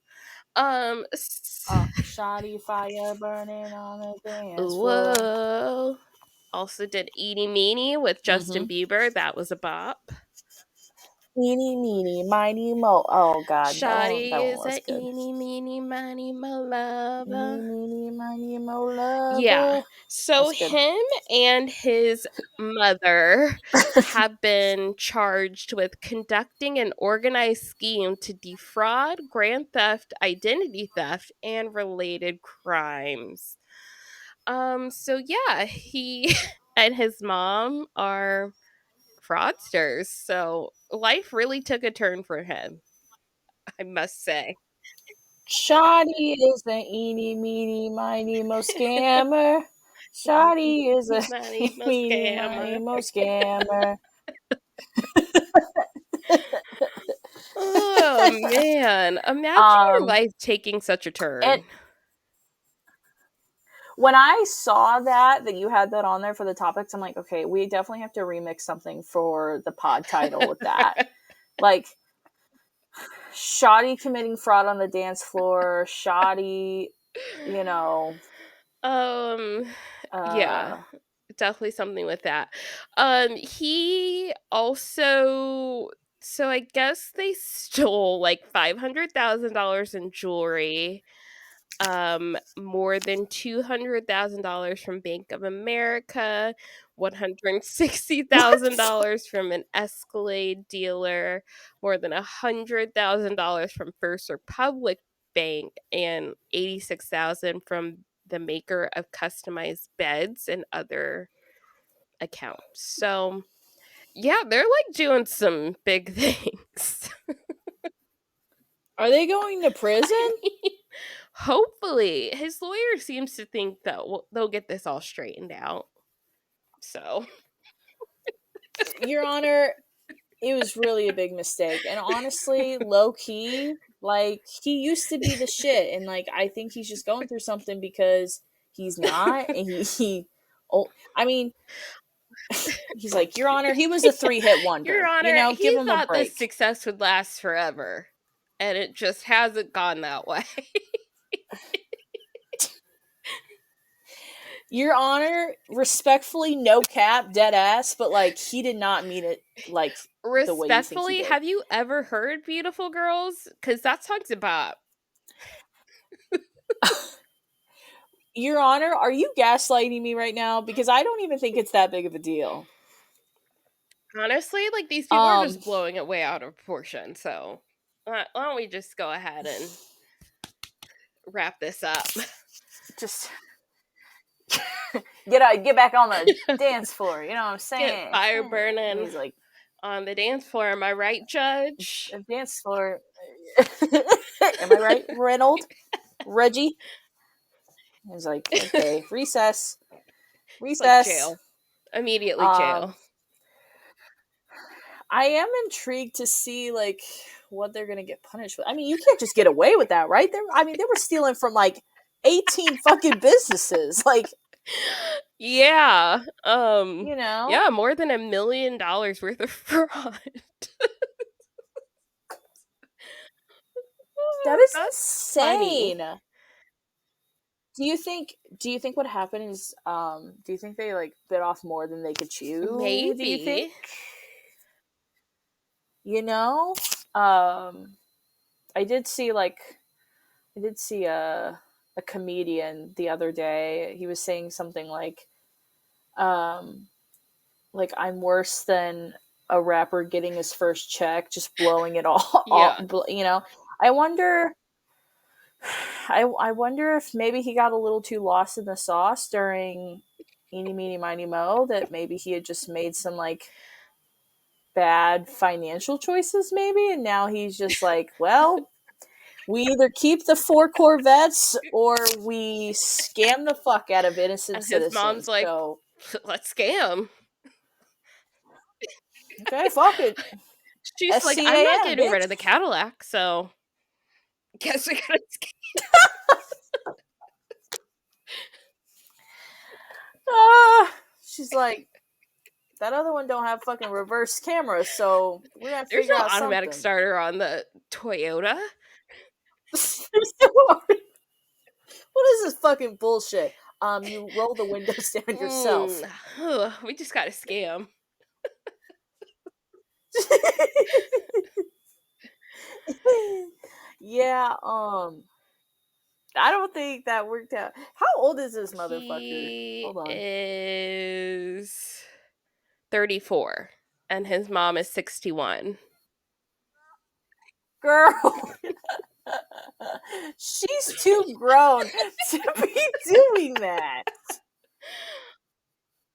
Shoddy fire burning on the dance floor. Whoa. Also did Eenie Meenie with Justin Mm-hmm. Bieber. That was a bop. Eenie, meenie, miny, mo. Oh God, that Shawty one is was a good. eeny, meeny, miny, my lover. Eenie, meenie, miny, mo Yeah. lover. So That's good. him and his mother have been charged with conducting an organized scheme to defraud, grand theft, identity theft, and related crimes. So yeah, he and his mom are fraudsters. So life really took a turn for him, I must say. Shoddy is the eenie, meenie, miny, mo scammer. Shotty is a Money, most meeny, miny, scammer. mo scammer. Oh man, imagine your Um, life taking such a and turn. when I saw that you had that on there for the topics, I'm like, okay, we definitely have to remix something for the pod title with that. Like, shoddy committing fraud on the dance floor, shoddy, you know, um yeah, uh, definitely something with that. He also, so I guess they stole like $500,000 in jewelry, more than $200,000 from Bank of America, what? $160,000 from an Escalade dealer, more than $100,000 from First Republic Bank, and 86,000 from the maker of customized beds and other accounts. So yeah, they're like doing some big things. Are they going to prison? I mean, hopefully, his lawyer seems to think that they'll get this all straightened out. So, Your Honor, it was really a big mistake. And honestly, low key, like, he used to be the shit. And, like, I think he's just going through something because he's not. And I mean, he's like, Your Honor, he was a 3-hit Your wonder. You Honor, know, give he him a thought this break. success would last forever, and it just hasn't gone that way. Your Honor, respectfully, no cap, dead ass, but, like, he did not mean it, like, the way you think he Respectfully, did. have you ever heard Beautiful Girls? Because that song's about. Your Honor, are you gaslighting me right now? Because I don't even think it's that big of a deal. Honestly, like, these people are Um, just blowing it way out of proportion. So, why don't we just go ahead and wrap this up? just get back on the dance floor. You know what I'm Get saying? fire And burning he's like, on the dance floor. Am I right, Judge? a dance floor. Am I right, Reynold? Reggie? He's like, okay, recess, It's like recess. jail. Immediately Um, jail. I am intrigued to see like what they're gonna get punished with. I mean, you can't just get away with that, right? They were stealing from like 18 fucking businesses. Like, Yeah. you know, Yeah, more than $1 million worth of fraud. that is That's funny. insane. Do you think what happened is do you think they like bit off more than they could chew? Do you think? Maybe. You know? Um I did see like I did see a comedian the other day. He was saying something um like I'm worse than a rapper getting his first check, just blowing it all Yeah. you know. I wonder I wonder if maybe he got a little too lost in the sauce during Eenie Meenie Miny Mo, that maybe he had just made some like bad financial choices maybe, and now he's just like, well, we either keep the 4 Corvettes or we scam the fuck out of innocent And his mom's citizens. like, So let's scam. okay, fuck it. She's like, I'm not SCAM, getting rid bitch. of the Cadillac, so guess we gotta scam. She's like, that other one don't have fucking reverse cameras, so we're gonna There's figure no out automatic something. starter on the Toyota. What is this fucking bullshit? You roll the windows down yourself. We just gotta scam. Yeah, I don't think that worked out. How old is this motherfucker? He Hold on. is 34 and his mom is 61. Girl, she's too grown to be doing that.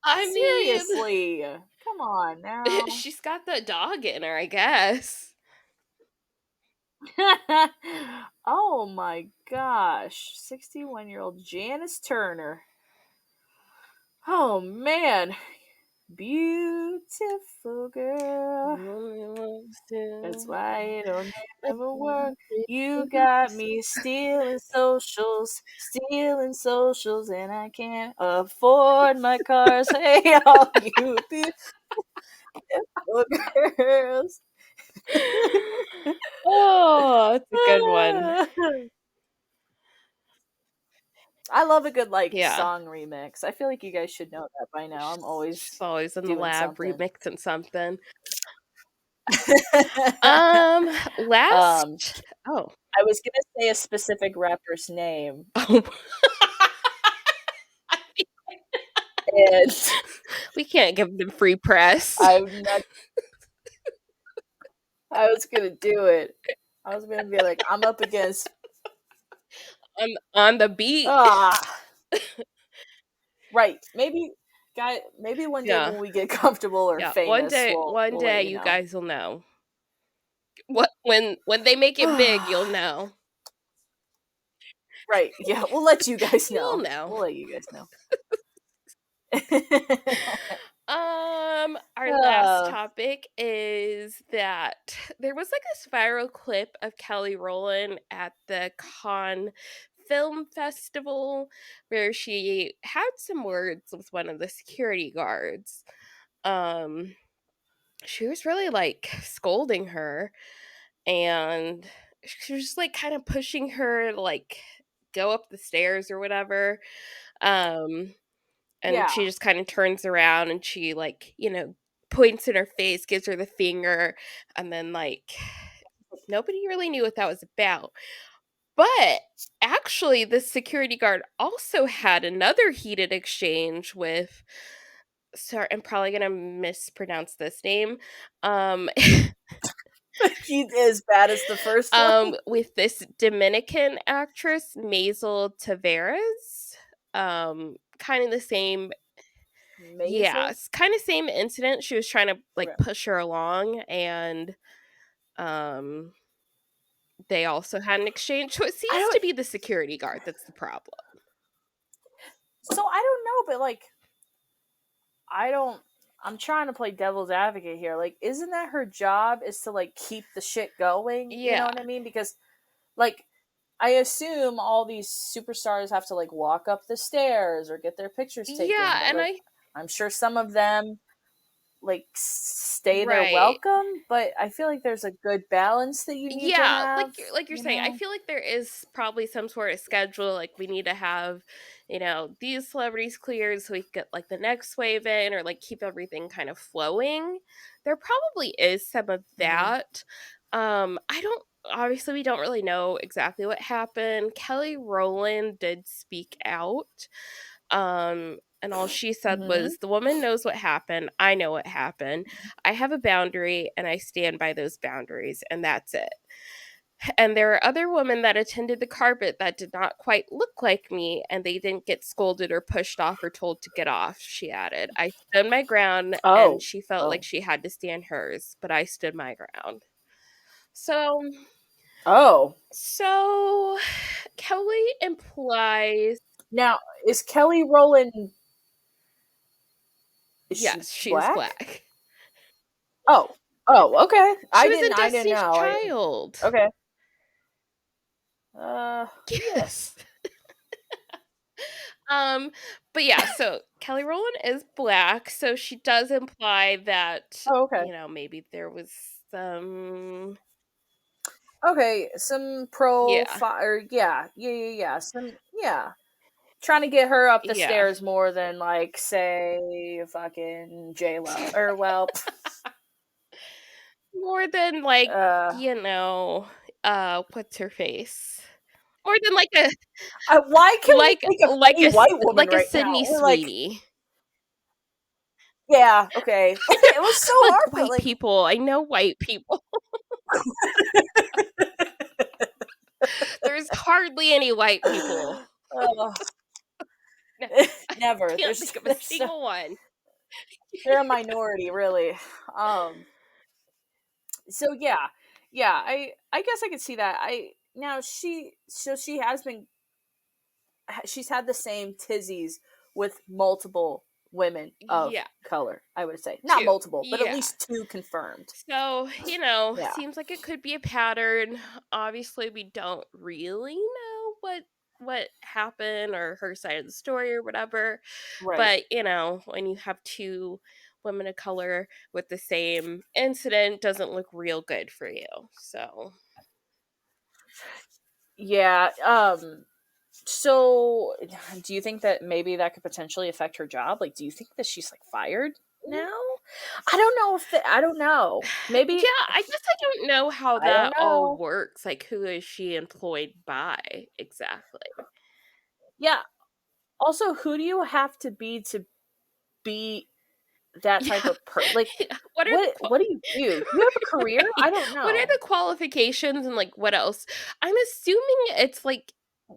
I mean, Seriously. Come on now. she's got the dog in her, I guess. Oh my gosh. 61-year-old Janice Turner. Oh man, beautiful girl. That's why it'll never work. You got me stealing socials, and I can't afford my cars. Hey, all you beautiful girls. Oh, it's a good one. I love a good like Yeah. song remix. I feel like you guys should know that by now. I'm She's always always in the doing lab something. remixing something. um, Last oh. I was gonna say a specific rapper's name, Oh. and We can't give them free press. I'm not. I was gonna do it. I was gonna be like, I'm up against On the beat. ah right. Maybe guy. Maybe one day Yeah. when we get comfortable or Yeah. famous, One we'll let day you you know. guys will know. What when they make it big, you'll know. Right. Yeah. We'll let you guys You'll know. know. We'll let you guys know. Our last uh, topic is that there was like this viral clip of Kelly Rowland at the Cannes Film Festival where she had some words with one of the security guards. Um, she was really like scolding her, and she was just like kind of pushing her to like go up the stairs or whatever. Um, and yeah. she just kind of turns around and she like, points in her face, gives her the finger, and then like nobody really knew what that was about. But actually the security guard also had another heated exchange with, sorry, I'm probably going to mispronounce this name. Um He's as bad as the first one. with this Dominican actress, Maisel Tavares. Kind of the same. Yeah, Maisel. it's kinda same incident. She was trying to, like, Okay. push her along, and, um, they also had an exchange. So it I seems don't. to be the security guard that's the problem. So I don't know, but like I don't. I'm trying to play devil's advocate here. Like, isn't that her job? Is to like keep the shit going? You know Yeah. what I mean? Because like I assume all these superstars have to like walk up the stairs or get their pictures taken, Yeah, but and like I I'm sure some of them like stay their right. welcome, but I feel like there's a good balance that you need to Yeah, have, like you're you saying, I know? feel like there is probably some sort of schedule, like, we need to have, these celebrities cleared so we can get, like, the next wave in or, like, keep everything kind of flowing. There probably is some of Mm-hmm. that. I don't obviously, we don't really know exactly what happened. Kelly Rowland did speak out, and all she said Mm-hmm. was, "The woman knows what happened, I know what happened. I have a boundary, and I stand by those boundaries, and that's it. And there are other women that attended the carpet that did not quite look like me, and they didn't get scolded or pushed off or told to get off," she added. "I stood my ground, and Oh. she felt like Oh. she had to stand hers, but I stood my ground." So Oh. so Kelly implies, Now, is Kelly Rowland, is she yes, she is black? black. Oh. Oh, okay. She was in I didn't Destiny's know. I didn't. Child. Okay. Yes. Yes. Um, but yeah, so Kelly Rowland is black, so she does imply that, Oh, okay. maybe there was some, Okay, some yeah. or yeah. Some yeah. Trying to get her up the Yeah. stairs more than like say fucking J Lo or well, More than like, uh, what's her face? More than like a why can we like think of any white woman like a right now? Sydney We're like, Sweeney. yeah, okay, okay. It was so Like hard, but white like, people. I know white people. There's hardly any white people. uh, No, I never. can't think of a There's single one. they're a minority, really. So yeah. I guess I could see that. I now she has been she's had the same tizzies with multiple women of Yeah. color, I would say. Not 2. multiple, but at Yeah. least 2 confirmed. So, Yeah. seems like it could be a pattern. Obviously, we don't really know what happened or her side of the story or whatever. Right. But, when you have 2 women of color with the same incident doesn't look real good for you. So, Yeah, so do you think that maybe that could potentially affect her job? Like, do you think that she's like fired now? I don't know. Maybe yeah, I guess I don't know how I don't that all know. works. Like, who is she employed by exactly? Yeah. Also, who do you have to be that type Yeah. of like What are the what do you do? Do you have a career? right. I don't What are know. the qualifications and, like, what else? I'm assuming it's, like,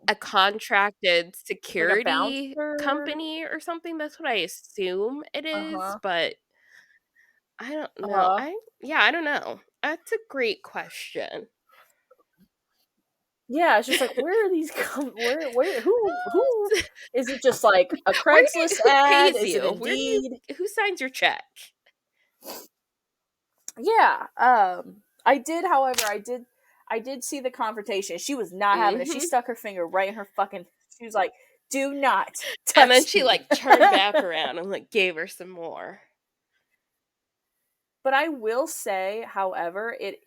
a contracted Like a security bouncer? company or something. That's what I assume it is, Uh-huh. but I don't know. Uh-huh. I don't know. That's a great question. Yeah, it's just like where are these where who is it just like a Craigslist Who ad? pays Is it you? Indeed? Who signs your check? Yeah. However, I did see the confrontation. She was not having it. She Mhm. stuck her finger right in her fucking she was like, "Do not And then touch she, me." like, turned back around and, like, gave her some more. But I will say, however, it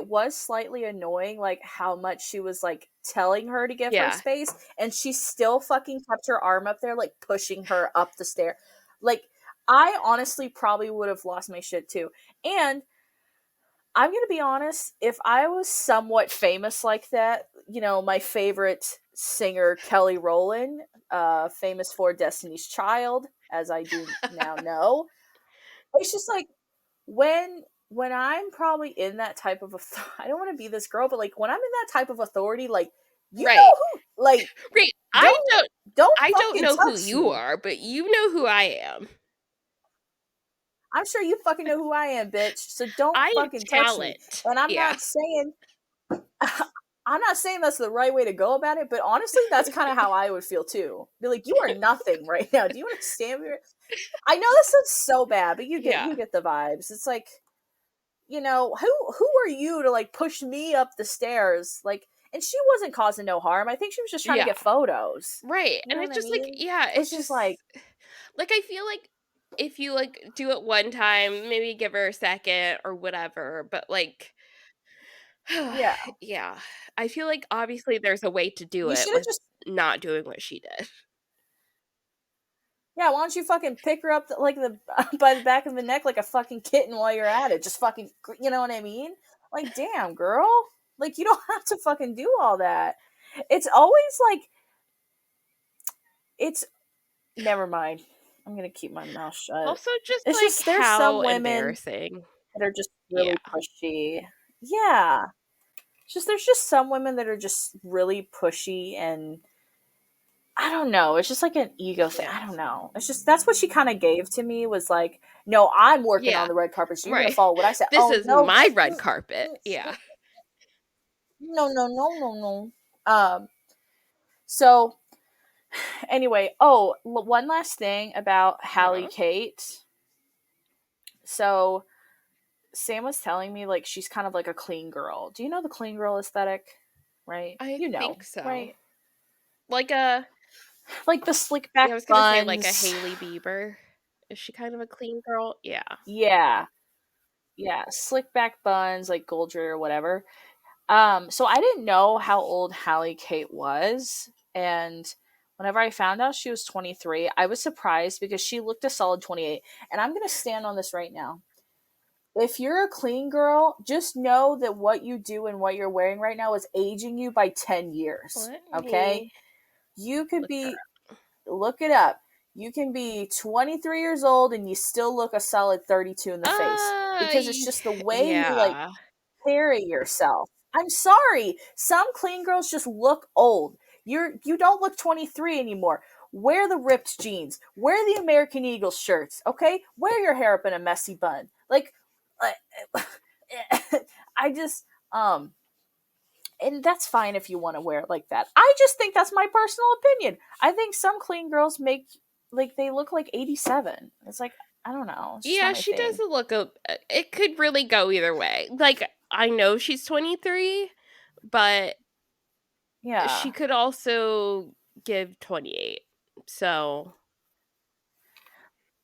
was slightly annoying like how much she was like telling her to give her Yeah. space and she still fucking kept her arm up there like pushing her up the stair. Like I honestly probably would have lost my shit too. And I'm going to be honest, if I was somewhat famous like that, my favorite singer Kelly Rowland, famous for Destiny's Child, as I do now know, it's just like when I'm probably in that type of I don't want to be this girl, but like when I'm in that type of authority, like you Right. know who, like Right. don't don't I don't fucking know who touch you me. are, but you know who I am. I'm sure you fucking know who I am, bitch. So don't I am fucking touch me. talent. And Yeah. I'm not saying that's the right way to go about it, but honestly, that's kind of how I would feel too. Be like, you are nothing right now. Do you understand me? I know this sounds so bad, but Yeah. you get the vibes. It's like who are you to like push me up the stairs like and she wasn't causing no harm. I think she was just trying to Yeah. get photos. Right. You And know it's what I just like, mean? yeah, It's it's just just like like I feel like if you like do it one time, maybe give her a second or whatever, but like yeah, yeah. I feel like obviously there's a way to do you it should have with just not doing what she did. yeah, why don't you fucking pick her up like the by the back of the neck like a fucking kitten while you're at it, just fucking, you know what I mean? Like damn girl, like you don't have to fucking do all that. It's always like it's never mind, I'm gonna keep my mouth shut. Also just It's like just there's some how women embarrassing. that are just Yeah. really pushy. Yeah. Just there's just some women that are just really pushy and I don't know. It's just like an ego thing. I don't know. It's just that's what she kind of gave to me was like, no, I'm working on Yeah. the red carpet, so you're gonna Right. follow what I said. This Oh is no, my red carpet. Yeah. no, no, no, no, no. So anyway, one last thing about Halley Uh-huh. Kate. So Sam was telling me like she's kind of like a clean girl. Do you know the clean girl aesthetic? Right? I You know, think so. right? Like a Like the slick back yeah, I was gonna say like a buns. Hailey Bieber. Is she kind of a clean girl? Yeah. Yeah, yeah, slick back buns, like Goldry or whatever. So I didn't know how old Halley Kate was, and whenever I found out she was 23, I was surprised because she looked a solid 28. And I'm gonna stand on this right now. If you're a clean girl, just know that what you do and what you're wearing right now is aging you by 10 years. Let Okay? me You could look her be, up. look it up. You can be 23 years old and you still look a solid 32 in the face because it's just the way you like Yeah. carry yourself. I'm sorry. Some clean girls just look old. You don't look 23 anymore. Wear the ripped jeans. Wear the American Eagle shirts, okay? Wear your hair up in a messy bun. Like I just and that's fine if you want to wear it like that. I just think that's my personal opinion. I think some clean girls make like they look like 87. It's like, I don't know. It's just not Yeah, my she thing. doesn't look it could really go either way. Like, I know she's 23, but Yeah. she could also give 28. So,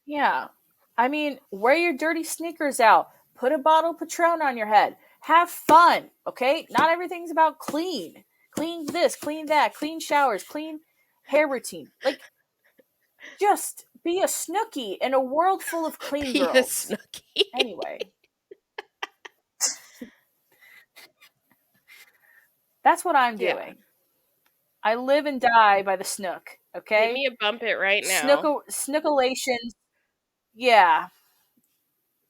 Yeah. I mean, wear your dirty sneakers out. Put a bottle of Patron on your head. Have fun, okay? Not everything's about clean. Clean this, clean that, clean showers, clean hair routine. Like, just be a Snooki in a world full of clean be a girls. Snooki. Anyway, that's what I'm Yeah. doing. I live and die by the Snook, Give okay? me a bump it right now. Snookalations. Yeah.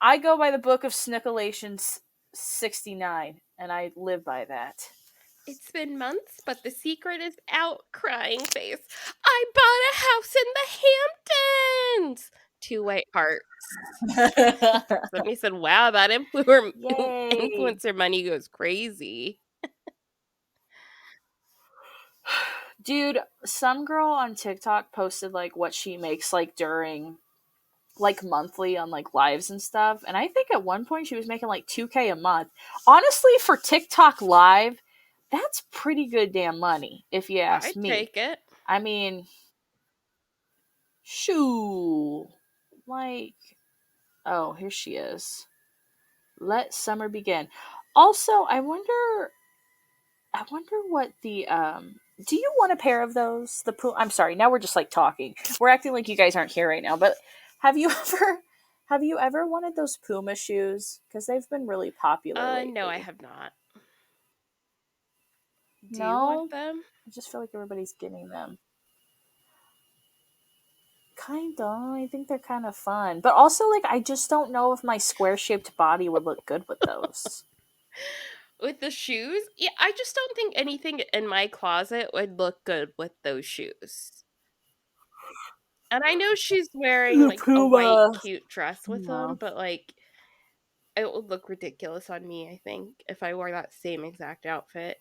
I go by the book of Snookalations 69, and I live by that. It's been months, but the secret is out, crying face. I bought a house in the Hamptons. 2 white hearts. Somebody said, wow, that Yay. influencer money goes crazy. Dude, some girl on TikTok posted like what she makes like during like monthly on like lives and stuff. And I think at one point she was making like 2K a month. Honestly, for TikTok live, that's pretty good damn money, if you ask I'd me. take it. I mean, shoo. Like, oh, here she is. Let summer begin. Also, I wonder what the do you want a pair of those? The Puma. I'm sorry. Now we're just like talking. We're acting like you guys aren't here right now. But have you ever wanted those Puma shoes? Because they've been really popular No, I lately. have not. Do you want No, them? I just feel like everybody's getting them. Kinda. I think they're kind of fun, but also like I just don't know if my square shaped body would look good with those. With the shoes? Yeah, I just don't think anything in my closet would look good with those shoes. And I know she's wearing The like a white Puma. cute dress with them, No. but like it would look ridiculous on me, I think, if I wore that same exact outfit.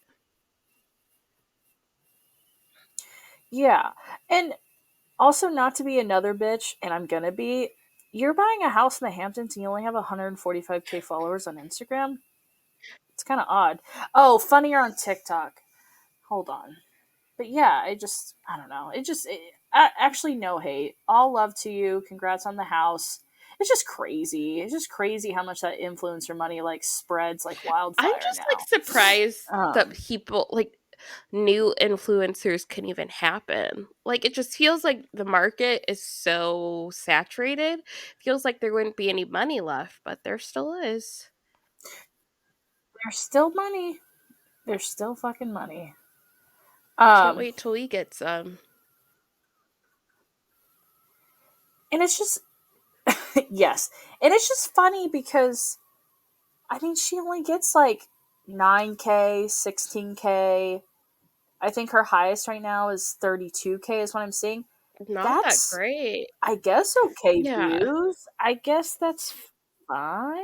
Yeah, and also, not to be another bitch, and I'm gonna be. You're buying a house in the Hamptons and you only have 145K followers on Instagram? It's kind of odd. Oh, funnier on TikTok. Hold on. But yeah, I don't know. Actually, no hate. All love to you. Congrats on the house. It's just crazy. It's just crazy how much that influencer money like spreads like I'm wildfire just like now. surprised that Um, people like new influencers can even happen. Like it just feels like the market is so saturated. Feels like there wouldn't be any money left, but there still is. there's still money. There's still fucking money. Can't Um, wait till we get some. and it's just yes, and it's just funny because I mean she only gets like 9K, 16K. I think her highest right now is 32K is what I'm seeing. Not that That's, great. I guess, okay Yeah. views. I guess that's fine.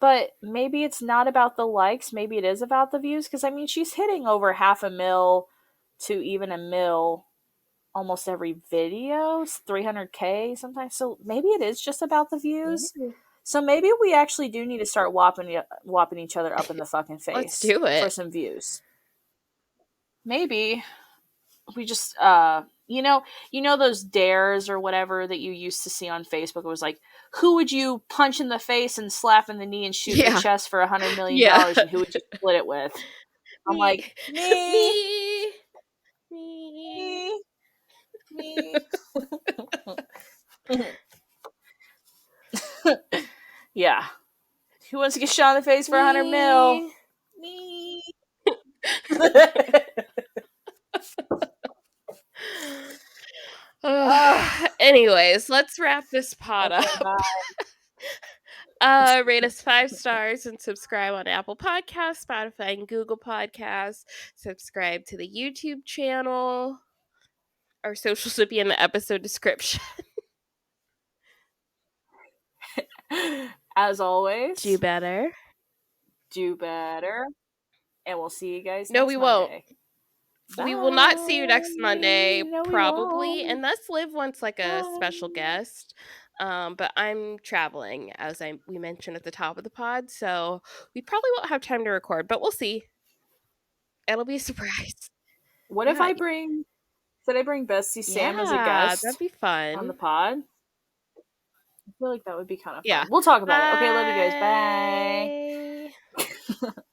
But maybe it's not about the likes. Maybe it is about the views. Because, I mean, she's hitting over half a mil to even a mil almost every video. 300K sometimes. So maybe it is just about the views. Maybe. So maybe we actually do need to start whopping each other up in the fucking Let's face do for it. some views. Maybe we just you know those dares or whatever that you used to see on Facebook. It was like, who would you punch in the face and slap in the knee and shoot in the Yeah. chest for Yeah. $100 million, and who would you split it with? I'm Me. like, me, Me. Me. me, me. Yeah, who wants to get shot in the face for 100 mil? Me. Me. Ugh. Anyways, let's wrap this pod Okay, up. bye. Rate us 5 stars and subscribe on Apple Podcasts, Spotify, and Google Podcasts. Subscribe to the YouTube channel. Our socials will be in the episode description. As Do always, better. do better, and we'll see you guys No, we next won't. Monday. We will not see you Bye. next Monday, No, we probably, won't. unless Liv wants like a special Bye. guest. But I'm traveling, as we mentioned at the top of the pod, so we probably won't have time to record, but we'll see. It'll be a surprise. What if Yeah, I bring? Should I bring Bestie Sam as a yeah, that'd guest be on the fun. pod? I feel like that would be kind of Yeah. fun. We'll talk about it. Okay, love you guys. Bye. Bye.